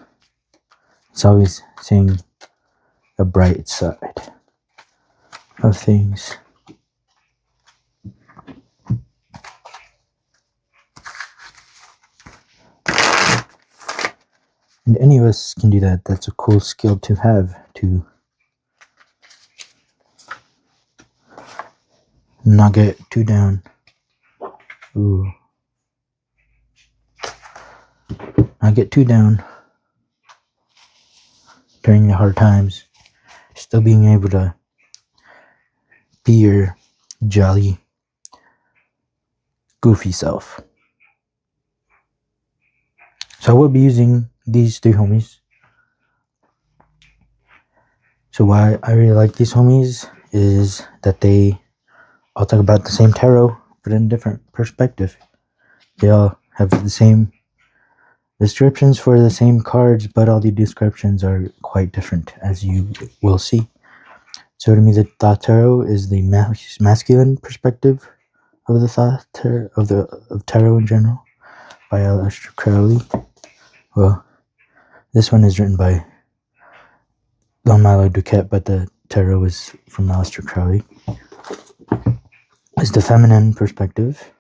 He's always seeing the bright side of things. And any of us can do that. That's a cool skill to have, to not get too down. Ooh. Not get too down during the hard times. Still being able to be your jolly, goofy self. So I will be using these three homies. So why I really like these homies is that they all talk about the same tarot, but in a different perspective. They all have the same descriptions for the same cards, but all the descriptions are quite different, as you will see. So to me, the Thoth Tarot is the masculine perspective of the Thoth Tarot, of tarot in general, by Aleister Crowley. Well, this one is written by Milo, DuQuette, but the tarot is from Aleister Crowley. It's the feminine perspective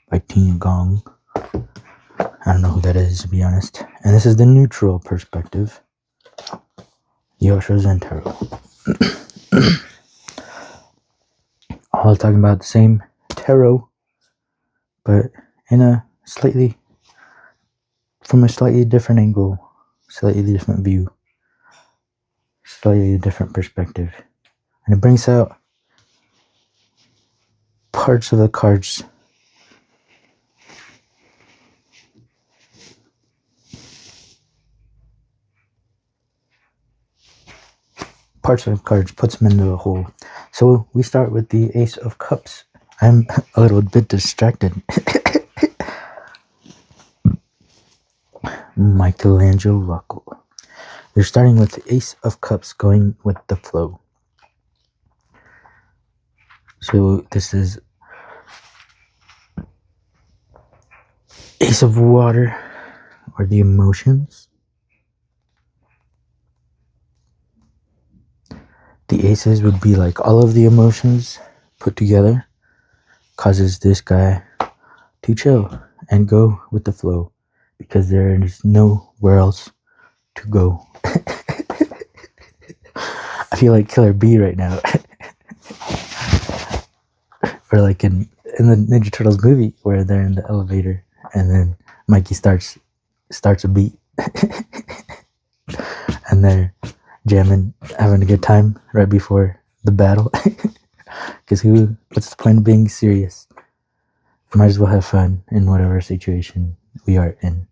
by Gong. I don't know who that is, to be honest. And this is the neutral perspective, the OSHO Zen Tarot. All talking about the same tarot, but in a from a slightly different angle, slightly different view, slightly different perspective. And it brings out parts of the cards puts them into a whole. So we start with the Ace of Cups. I'm a little bit distracted. Michelangelokl. We're starting with the Ace of Cups, going with the flow. So this is Ace of Water, or the emotions. The aces would be like all of the emotions put together, causes this guy to chill and go with the flow, because there is nowhere else to go. I feel like Killer B right now. Or like in the Ninja Turtles movie, where they're in the elevator and then Mikey starts a beat and they're jamming, having a good time right before the battle. Because what's the point of being serious? Might as well have fun in whatever situation we are in.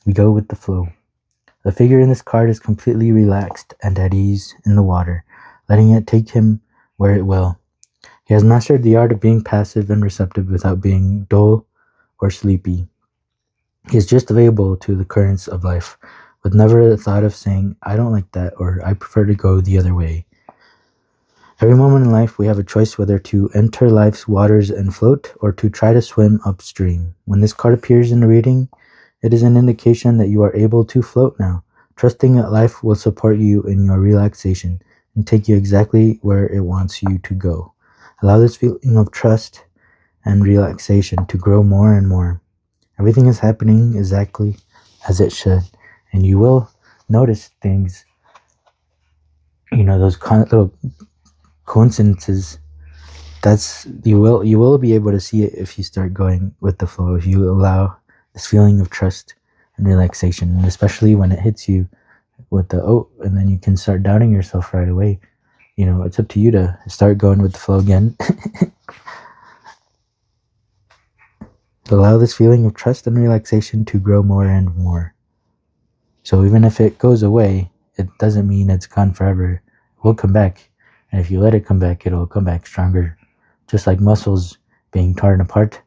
We go with the flow. The figure in this card is completely relaxed and at ease in the water, letting it take him where it will. He has mastered the art of being passive and receptive without being dull or sleepy. He is just available to the currents of life, with never a thought of saying, I don't like that, or I prefer to go the other way. Every moment in life, we have a choice whether to enter life's waters and float, or to try to swim upstream. When this card appears in the reading, it is an indication that you are able to float now, trusting that life will support you in your relaxation and take you exactly where it wants you to go. Allow this feeling of trust and relaxation to grow more and more. Everything is happening exactly as it should, and you will notice things, those little coincidences. You will be able to see it if you start going with the flow, if you allow this feeling of trust and relaxation, and especially when it hits you with and then you can start doubting yourself right away. It's up to you to start going with the flow again. Allow this feeling of trust and relaxation to grow more and more. So even if it goes away, it doesn't mean it's gone forever. It will come back. And if you let it come back, it'll come back stronger. Just like muscles being torn apart,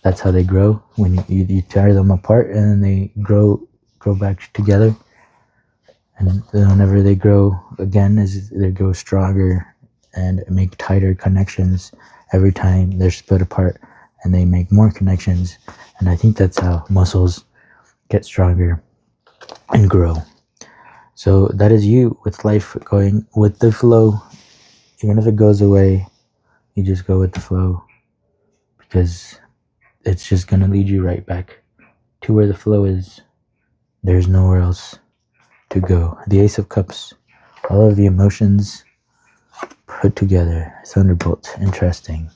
that's how they grow. When you tear them apart, and then they grow back together. And whenever they grow again, as they grow stronger and make tighter connections every time they're split apart, and they make more connections. And I think that's how muscles get stronger and grow. So that is you with life, going with the flow. Even if it goes away, you just go with the flow, because it's just going to lead you right back to where the flow is. There's nowhere else to go. The Ace of Cups, all of the emotions put together. Thunderbolt, interesting.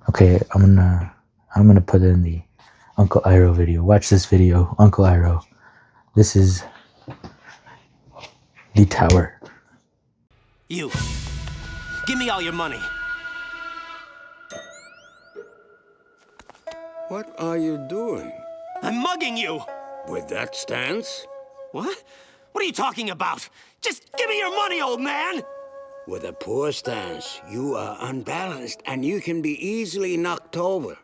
Okay, I'm gonna put in the Uncle Iroh video. Watch this video, Uncle Iroh. This is the Tower. You. Give me all your money. What are you doing? I'm mugging you. With that stance? What? What are you talking about? Just give me your money, old man! With a poor stance, you are unbalanced and you can be easily knocked over.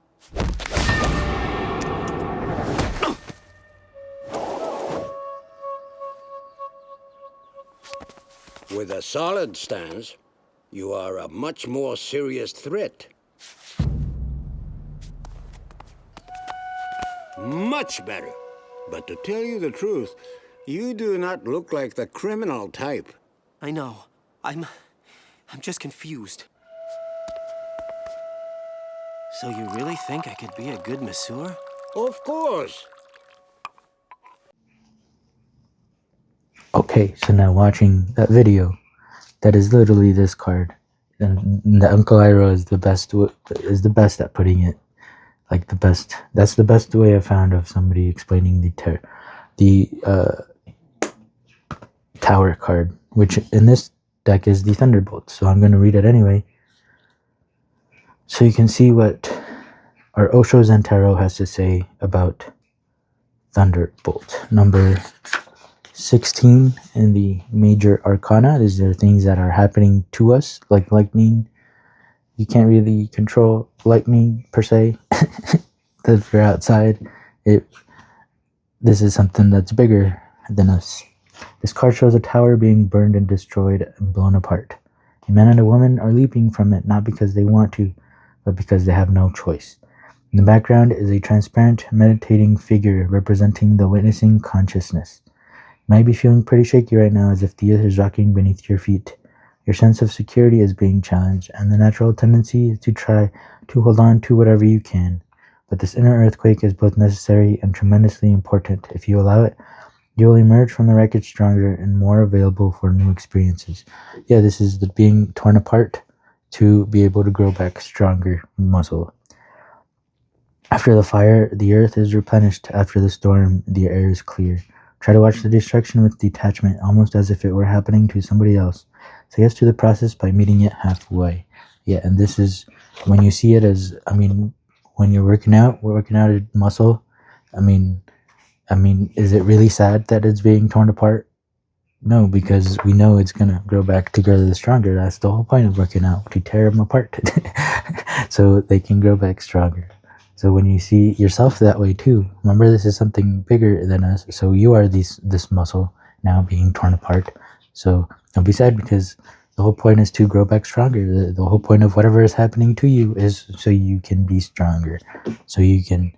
With a solid stance, you are a much more serious threat. Much better. But to tell you the truth, you do not look like the criminal type. I know. I'm just confused. So you really think I could be a good masseur? Of course. Okay, so now watching that video, that is literally this card, and the Uncle Iroh is the best at putting it, like the best. That's the best way I've found of somebody explaining the Tower card, which in this deck is the Thunderbolt. So I'm going to read it anyway, so you can see what our OSHO Zen Tarot has to say about Thunderbolt. Number 16 in the major arcana. These are things that are happening to us, like lightning. You can't really control lightning per se. If you're outside, this is something that's bigger than us. This card shows a tower being burned and destroyed and blown apart. A man and a woman are leaping from it, not because they want to, but because they have no choice. In the background is a transparent, meditating figure representing the witnessing consciousness. You might be feeling pretty shaky right now, as if the earth is rocking beneath your feet. Your sense of security is being challenged, and the natural tendency is to try to hold on to whatever you can. But this inner earthquake is both necessary and tremendously important. If you allow it, you will emerge from the wreckage stronger and more available for new experiences. Yeah, this is the being torn apart to be able to grow back stronger muscle. After the fire, the earth is replenished. After the storm, the air is clear. Try to watch the destruction with detachment, almost as if it were happening to somebody else. Say yes to the process by meeting it halfway. Yeah, and this is when you see it as, when you're working out a muscle. Is it really sad that it's being torn apart? No, because we know it's going to grow back together stronger. That's the whole point of working out, to tear them apart so they can grow back stronger. So when you see yourself that way too, remember this is something bigger than us. So you are this muscle now being torn apart. So don't be sad, because the whole point is to grow back stronger. The whole point of whatever is happening to you is so you can be stronger, so you can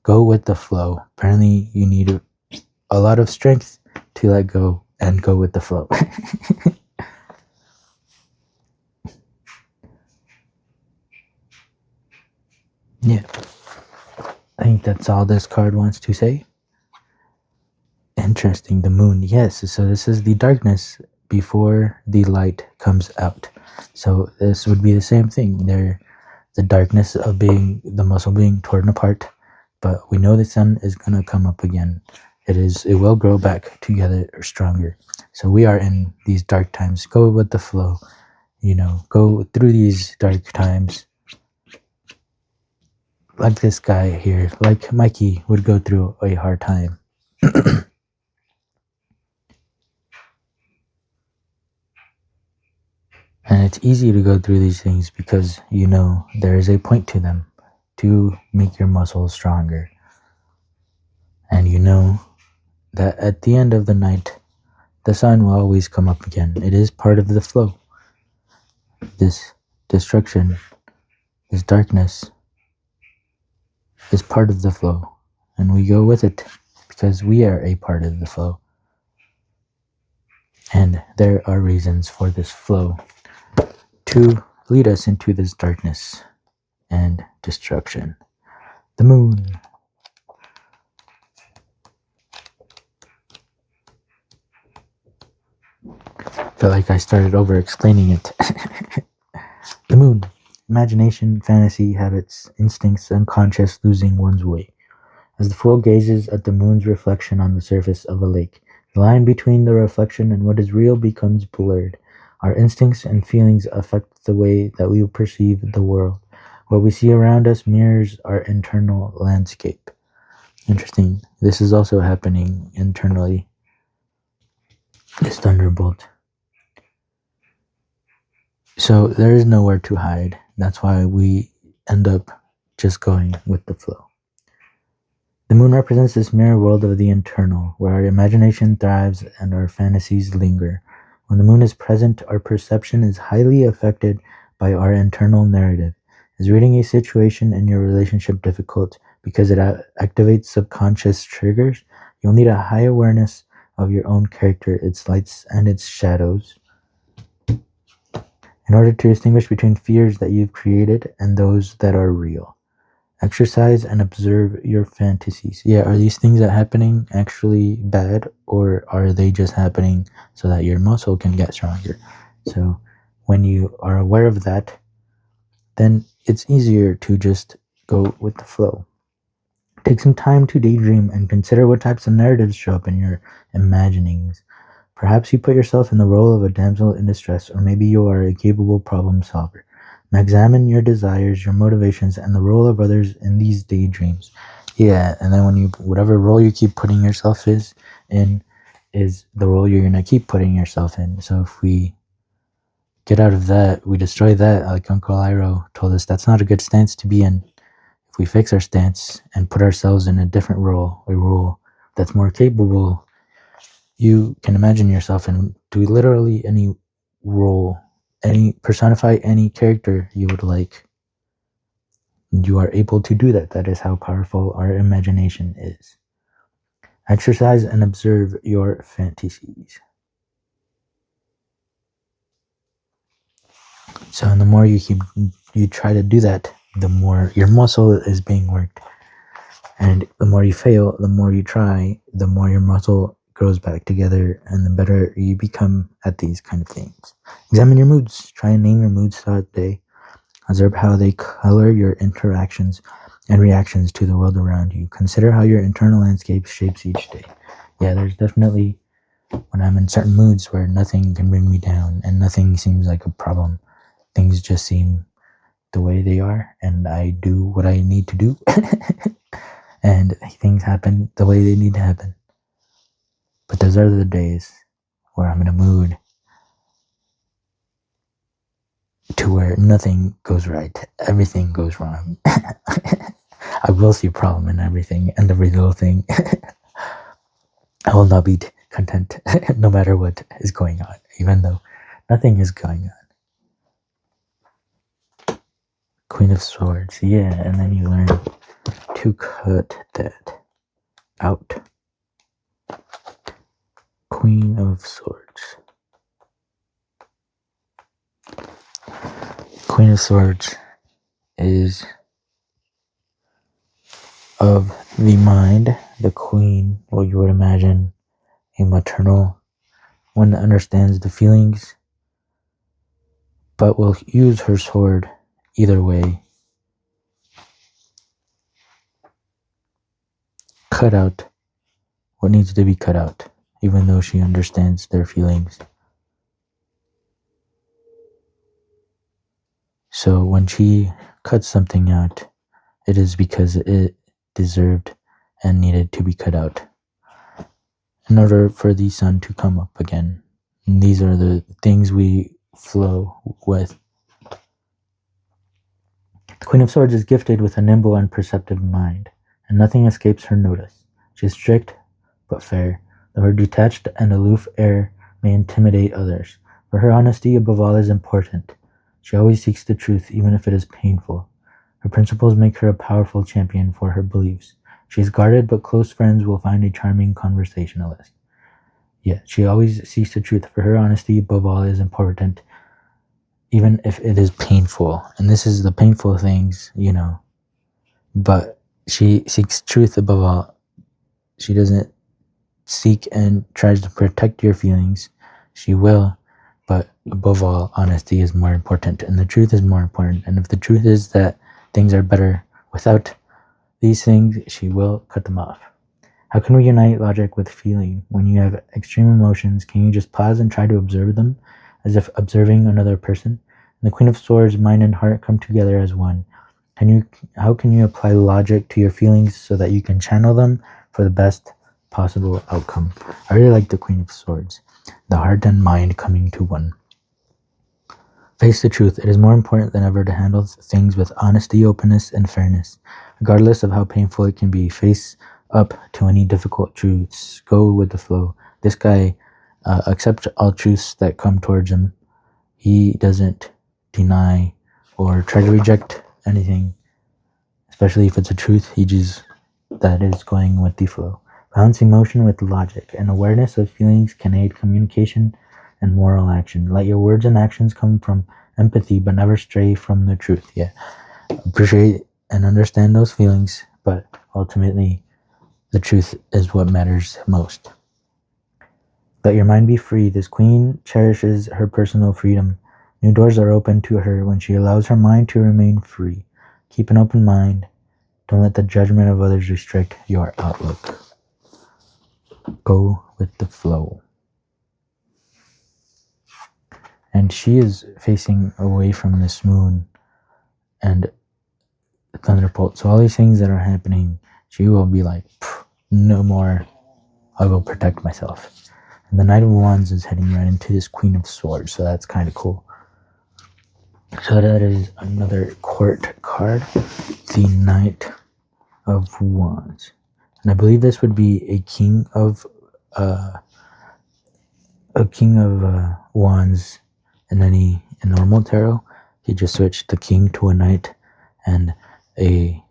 go with the flow. Apparently you need a lot of strength to let go and go with the flow. Yeah, I think that's all this card wants to say. Interesting. The moon. Yes, so this is the darkness before the light comes out. So this would be the same thing. The darkness of the muscle being torn apart, but we know the sun is going to come up again. It will grow back together or stronger. So we are in these dark times. Go with the flow. Go through these dark times. Like this guy here, like Mikey would go through a hard time. And it's easy to go through these things because there is a point to them, to make your muscles stronger. And that at the end of the night, the sun will always come up again. It is part of the flow. This destruction, this darkness, is part of the flow, and we go with it because we are a part of the flow. And there are reasons for this flow to lead us into this darkness and destruction. The moon. Felt like I started over explaining it. The moon. Imagination, fantasy, habits, instincts, unconscious, losing one's way. As the fool gazes at the moon's reflection on the surface of a lake, the line between the reflection and what is real becomes blurred. Our instincts and feelings affect the way that we perceive the world. What we see around us mirrors our internal landscape. Interesting. This is also happening internally. This thunderbolt. So there is nowhere to hide. That's why we end up just going with the flow. The moon represents this mirror world of the internal, where our imagination thrives and our fantasies linger. When the moon is present, our perception is highly affected by our internal narrative. Is reading a situation in your relationship difficult because it activates subconscious triggers? You'll need a high awareness of your own character, its lights and its shadows, in order to distinguish between fears that you've created and those that are real. Exercise and observe your fantasies. Yeah, are these things that are happening actually bad, or are they just happening so that your muscle can get stronger? So when you are aware of that, then it's easier to just go with the flow. Take some time to daydream and consider what types of narratives show up in your imaginings. Perhaps you put yourself in the role of a damsel in distress, or maybe you are a capable problem solver. Now examine your desires, your motivations, and the role of others in these daydreams. Yeah, and then when you, whatever role you keep putting yourself in is the role you're going to keep putting yourself in. So if we get out of that, we destroy that, like Uncle Iroh told us, that's not a good stance to be in. If we fix our stance and put ourselves in a different role, a role that's more capable, you can imagine yourself in do literally any role, personify any character you would like. You are able to do that. That is how powerful our imagination is. Exercise and observe your fantasies. So, and the more you try to do that, the more your muscle is being worked. And the more you fail, the more you try, the more your muscle grows back together, and the better you become at these kind of things. Examine your moods. Try and name your moods throughout the day. Observe how they color your interactions and reactions to the world around you. Consider how your internal landscape shapes each day. Yeah, there's definitely, when I'm in certain moods where nothing can bring me down and nothing seems like a problem, things just seem the way they are, and I do what I need to do, and things happen the way they need to happen. But those are the days where I'm in a mood to where nothing goes right, everything goes wrong. I will see a problem in everything and every little thing. I will not be content no matter what is going on, even though nothing is going on. Queen of Swords, yeah, and then you learn to cut that out. Queen of Swords. Queen of Swords is of the mind. The queen, what you would imagine a maternal one that understands the feelings, but will use her sword either way. Cut out what needs to be cut out, even though she understands their feelings. So when she cuts something out, it is because it deserved and needed to be cut out in order for the sun to come up again. And these are the things we flow with. The Queen of Swords is gifted with a nimble and perceptive mind, and nothing escapes her notice. She is strict but fair, Her detached and aloof air may intimidate others. For her, honesty above all is important. She always seeks the truth, even if it is painful. Her principles make her a powerful champion for her beliefs. She is guarded, but close friends will find a charming conversationalist. Yet she always seeks the truth. For her, honesty above all is important, even if it is painful. And this is the painful things, but she seeks truth above all. She doesn't seek and tries to protect your feelings. She will, but above all, honesty is more important, and the truth is more important. And if the truth is that things are better without these things, she will cut them off. How can we unite logic with feeling? When you have extreme emotions, can you just pause and try to observe them, as if observing another person? And the Queen of Swords, mind and heart come together as one. How can you apply logic to your feelings so that you can channel them for the best possible outcome? I really like the Queen of Swords. The heart and mind coming to one. Face the truth. It is more important than ever to handle things with honesty, openness, and fairness. Regardless of how painful it can be, face up to any difficult truths. Go with the flow. This guy accepts all truths that come towards him. He doesn't deny or try to reject anything, especially if it's a truth. That is going with the flow. Balance emotion with logic, and awareness of feelings can aid communication and moral action. Let your words and actions come from empathy, but never stray from the truth. Yeah, appreciate and understand those feelings, but ultimately, the truth is what matters most. Let your mind be free. This queen cherishes her personal freedom. New doors are open to her when she allows her mind to remain free. Keep an open mind. Don't let the judgment of others restrict your outlook. Go with the flow. And she is facing away from this moon and thunderbolt. So all these things that are happening, she will be like, no more. I will protect myself. And the Knight of Wands is heading right into this Queen of Swords. So that's kind of cool. So that is another court card. The Knight of Wands. And I believe this would be a King of Wands in normal tarot. You just switch the king to a knight, and a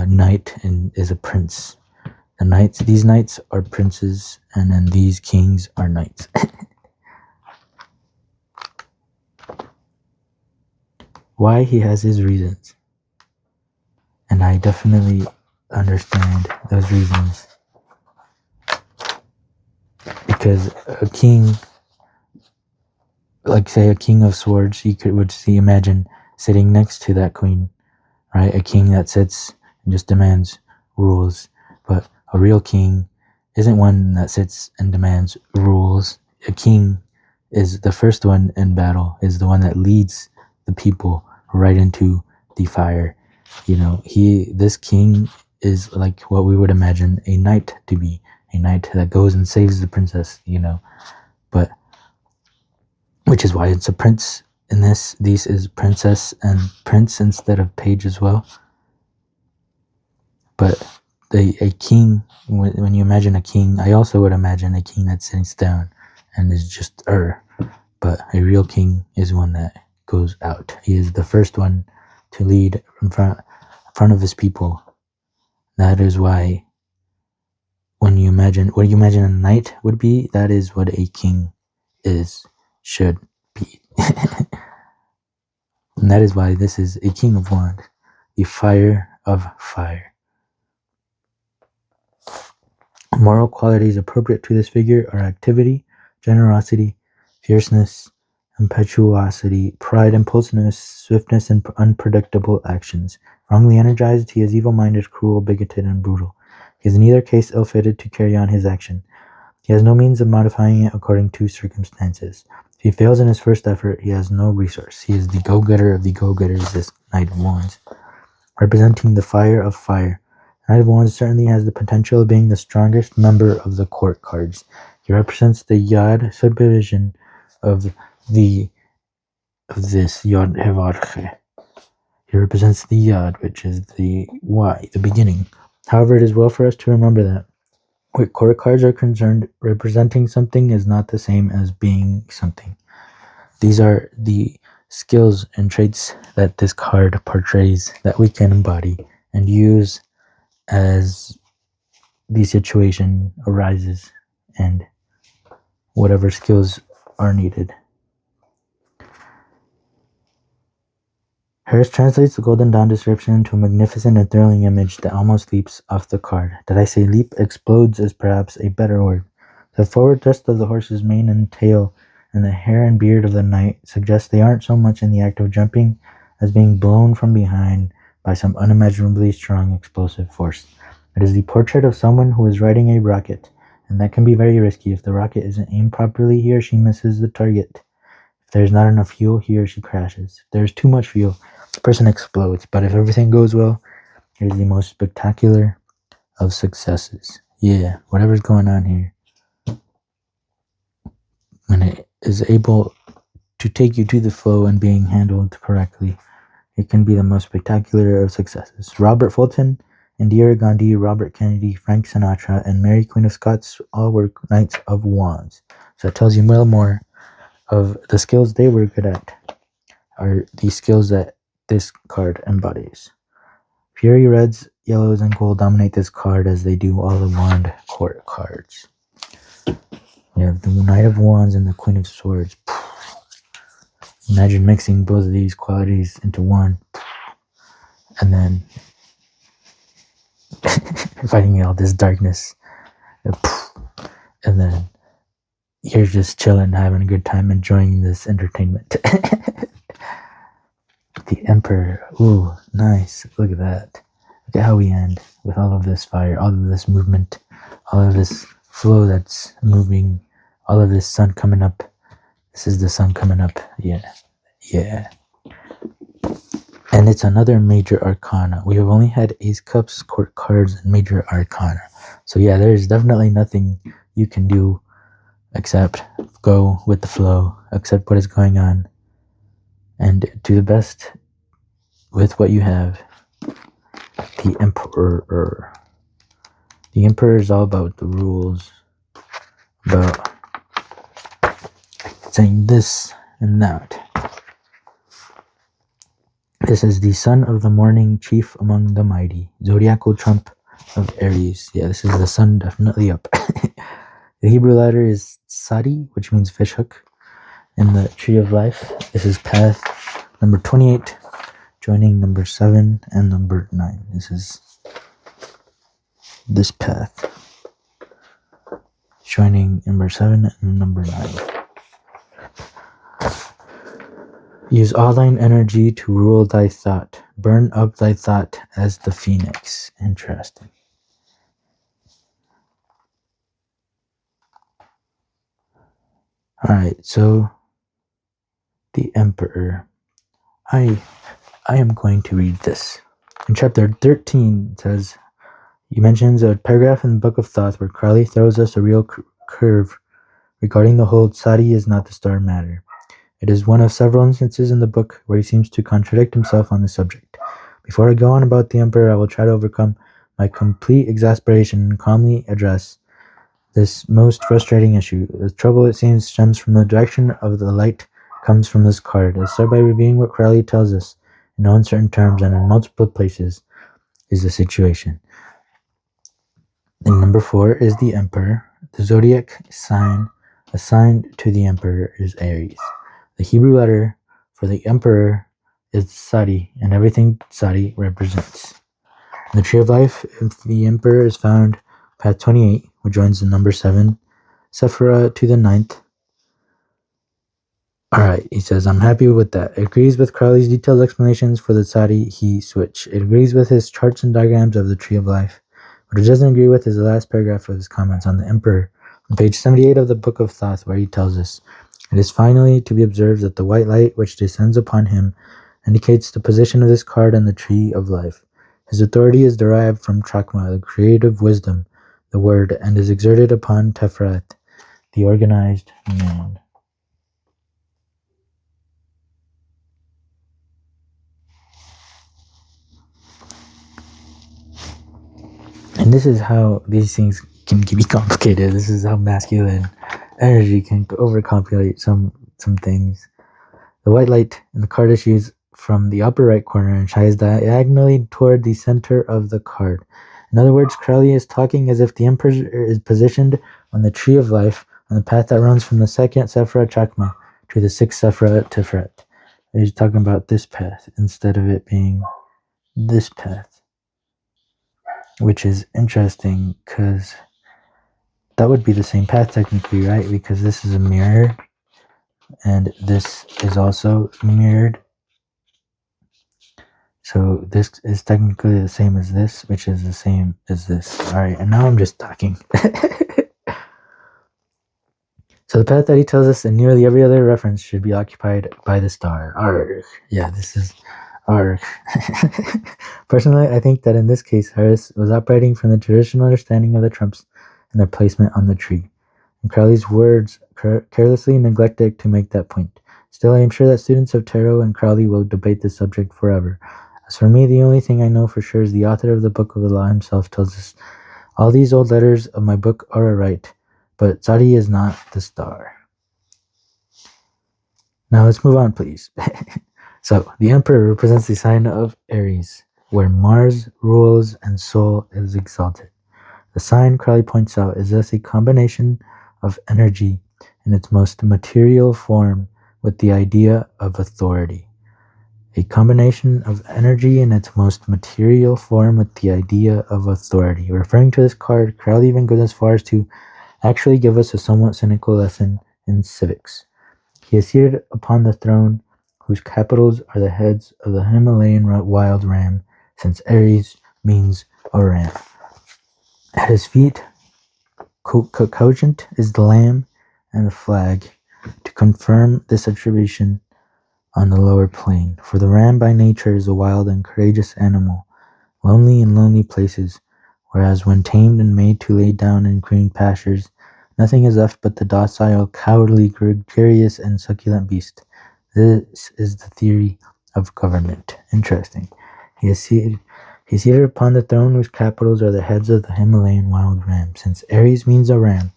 knight is a prince. These knights are princes, and then these kings are knights. Why? He has his reasons, and I definitely understand those reasons. Because a king, like say a King of Swords, you would imagine sitting next to that queen, right? A king that sits and just demands rules. But a real king isn't one that sits and demands rules. A king is the first one in battle, is the one that leads the people right into the fire. This king is like what we would imagine a knight to be. A knight that goes and saves the princess, but which is why it's a prince in this. This is princess and prince instead of page as well. But a king, when you imagine a king, I also would imagine a king that sits down and is just but a real king is one that goes out. He is the first one to lead in front of his people. That is why what you imagine a knight would be, that is what a king should be. And that is why this is a King of Wands, the fire of fire. Moral qualities appropriate to this figure are activity, generosity, fierceness, impetuosity, pride, impulsiveness, swiftness, and unpredictable actions. Wrongly energized, he is evil-minded, cruel, bigoted, and brutal. He is in either case ill-fitted to carry on his action. He has no means of modifying it according to circumstances. If he fails in his first effort, he has no resource. He is the go-getter of the go-getters, this Knight of Wands. Representing the fire of fire, Knight of Wands certainly has the potential of being the strongest member of the court cards. He represents the Yod subdivision of this Yod Hevarche. He represents the Yod, which is the Y, the beginning. However, it is well for us to remember that where court cards are concerned, representing something is not the same as being something. These are the skills and traits that this card portrays that we can embody and use as the situation arises and whatever skills are needed. Harris translates the Golden Dawn description into a magnificent and thrilling image that almost leaps off the card. Did I say leap? Explodes is perhaps a better word. The forward thrust of the horse's mane and tail and the hair and beard of the knight suggest they aren't so much in the act of jumping as being blown from behind by some unimaginably strong explosive force. It is the portrait of someone who is riding a rocket, and that can be very risky. If the rocket isn't aimed properly, he or she misses the target. If there's not enough fuel, he or she crashes. If there's too much fuel, the person explodes. But if everything goes well, it is the most spectacular of successes. Yeah, whatever's going on here, when it is able to take you to the flow and being handled correctly, it can be the most spectacular of successes. Robert Fulton, Indira Gandhi, Robert Kennedy, Frank Sinatra, and Mary Queen of Scots all were Knights of Wands. So it tells you well more of the skills they were good at are the skills that this card embodies. Fury reds, yellows, and gold dominate this card as they do all the Wand Court cards. You have the Knight of Wands and the Queen of Swords. Imagine mixing both of these qualities into one and then fighting all this darkness. And then you're just chilling, having a good time, enjoying this entertainment. The Emperor. Ooh, nice. Look at that. Look at how we end with all of this fire, all of this movement, all of this flow that's moving, all of this sun coming up. This is the sun coming up. Yeah. And it's another major arcana. We have only had Ace Cups, Court cards, and major arcana. So yeah, there's definitely nothing you can do except go with the flow, accept what is going on, and do the best with what you have. The Emperor. The Emperor is all about the rules, about saying this and that. This is the son of the morning, chief among the mighty, zodiacal trump of Aries. Yeah, this is the sun definitely up. The Hebrew letter is Sadi, which means fishhook. In the Tree of Life, this is path number 28, joining number 7 and number 9. This is this path, joining number 7 and number 9. Use all thine energy to rule thy thought. Burn up thy thought as the phoenix. Interesting. Alright, so the Emperor. I am going to read this. In chapter 13, it says, he mentions a paragraph in the Book of Thoth where Crowley throws us a real curve regarding the whole Sadi is not the star matter. It is one of several instances in the book where he seems to contradict himself on the subject. Before I go on about the Emperor, I will try to overcome my complete exasperation and calmly address this most frustrating issue. The trouble, it seems, stems from the direction of the light comes from this card. Let's start by reviewing what Crowley tells us in no uncertain terms and in multiple places is the situation. And number 4 is the Emperor. The zodiac sign assigned to the Emperor is Aries. The Hebrew letter for the Emperor is Sadi, and everything Sadi represents. In the Tree of Life, if the Emperor is found path 28, which joins the number 7, Sephira to the 9th. Alright, he says, I'm happy with that. It agrees with Crowley's detailed explanations for the Sadi he switch. It agrees with his charts and diagrams of the Tree of Life. What it doesn't agree with is the last paragraph of his comments on the Emperor, on page 78 of the Book of Thoth, where he tells us, it is finally to be observed that the white light which descends upon him indicates the position of this card in the Tree of Life. His authority is derived from Chakma, the creative wisdom, the word, and is exerted upon Tefrat, the organized man. And this is how these things can be complicated. This is how masculine energy can overcomplicate some things. The white light in the card issues from the upper right corner and shines diagonally toward the center of the card. In other words, Crowley is talking as if the Emperor is positioned on the tree of life, on the path that runs from the second Sephira Chakma to the sixth Sephira Tiferet. He's talking about this path instead of it being this path, which is interesting because that would be the same path technically, right? Because this is a mirror and this is also mirrored. So this is technically the same as this, which is the same as this. All right, and now I'm just talking. So the path that he tells us in nearly every other reference should be occupied by the star. Arg. Yeah, this is arg. Personally, I think that in this case, Harris was operating from the traditional understanding of the trumps and their placement on the tree. And Crowley's words carelessly neglected to make that point. Still, I am sure that students of Tarot and Crowley will debate this subject forever. As for me, the only thing I know for sure is the author of the Book of the Law himself tells us, all these old letters of my book are aright, but Tzadi is not the star. Now let's move on, please. So, the Emperor represents the sign of Aries, where Mars rules and Sol is exalted. The sign, Crowley points out, is thus a combination of energy in its most material form with the idea of authority. A combination of energy in its most material form with the idea of authority. Referring to this card, Crowley even goes as far as to actually give us a somewhat cynical lesson in civics. He is seated upon the throne, whose capitals are the heads of the Himalayan wild ram, since Aries means a ram. At his feet, cogent is the lamb and the flag, to confirm this attribution on the lower plane. For the ram by nature is a wild and courageous animal, lonely in lonely places, whereas when tamed and made to lay down in green pastures, nothing is left but the docile, cowardly, gregarious, and succulent beast. This is the theory of government. Interesting. He is seated upon the throne whose capitals are the heads of the Himalayan wild ram, since Aries means a ram.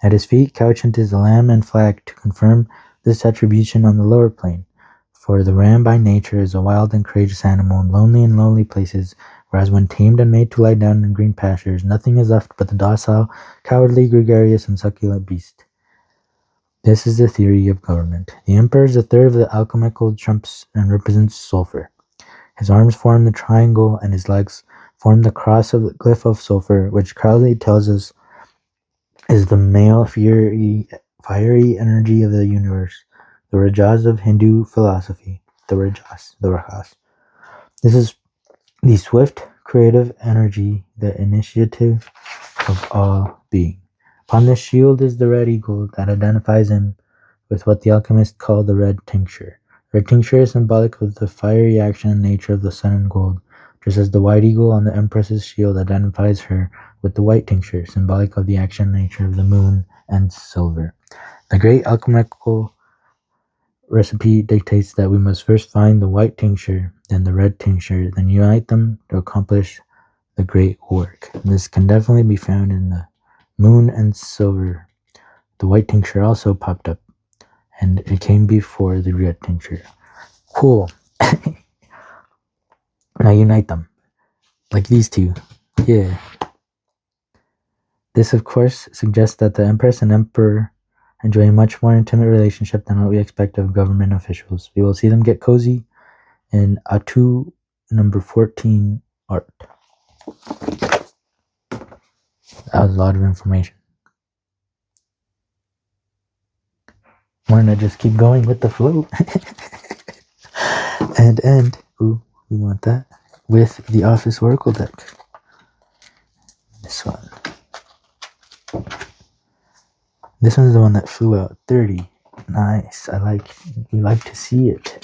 At his feet, couchant is the lamb and flag, to confirm this attribution on the lower plane. For the ram by nature is a wild and courageous animal, lonely in lonely places, whereas when tamed and made to lie down in green pastures, nothing is left but the docile, cowardly, gregarious, and succulent beast. This is the theory of government. The Emperor is the third of the alchemical trumps and represents sulfur. His arms form the triangle, and his legs form the cross of the glyph of sulfur, which Crowley tells us is the male fiery energy of the universe, the Rajas of Hindu philosophy, the Rajas. This is the swift, creative energy, the initiative of all being. Upon this shield is the red eagle that identifies him with what the alchemists call the red tincture. The red tincture is symbolic of the fiery action and nature of the sun and gold, just as the white eagle on the Empress's shield identifies her with the white tincture, symbolic of the action and nature of the moon and silver. The great alchemical recipe dictates that we must first find the white tincture, then the red tincture, then unite them to accomplish the great work. This can definitely be found in the moon and silver. The white tincture also popped up, and it came before the red tincture. Cool. Now unite them, like these two. Yeah. This, of course, suggests that the Empress and Emperor enjoy a much more intimate relationship than what we expect of government officials. We will see them get cozy in Atu number 14 art. That was a lot of information. We're gonna just keep going with the flow. and ooh, we want that with the Office Oracle deck. This one. This one's the one that flew out 30. Nice. We like to see it.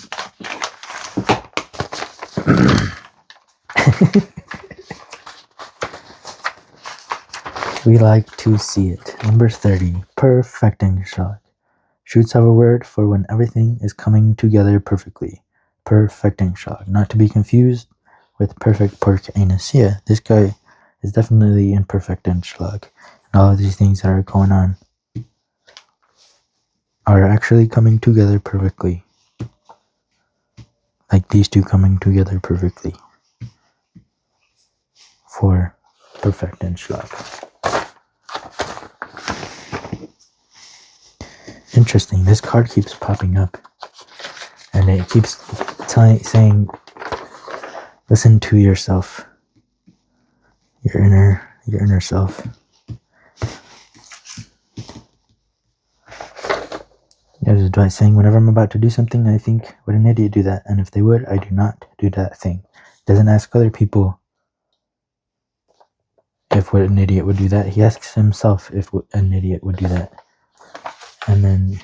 We like to see it. Number 30. Perfecting shock. Shoots have a word for when everything is coming together perfectly. Perfecting shock. Not to be confused with perfect pork anus. Yeah, this guy is definitely in perfect Schlag. All of these things that are going on are actually coming together perfectly. Like these two coming together perfectly for perfect and schlag. Interesting, this card keeps popping up and it keeps saying, listen to yourself, your inner self. There's advice saying, whenever I'm about to do something, I think, would an idiot do that? And if they would, I do not do that thing. Doesn't ask other people if what an idiot would do that. He asks himself if an idiot would do that. And then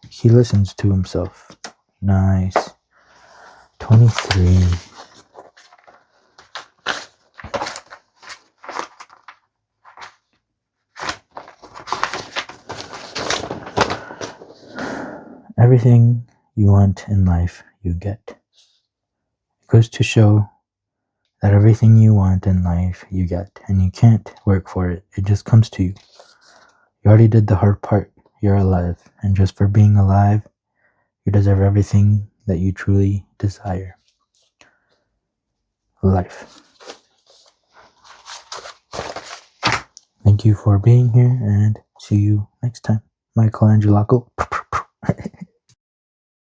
he listens to himself. Nice. 23. Everything you want in life, you get. It goes to show that everything you want in life, you get. And you can't work for it. It just comes to you. You already did the hard part. You're alive. And just for being alive, you deserve everything that you truly desire. Life. Thank you for being here, and see you next time. Michelangelokl.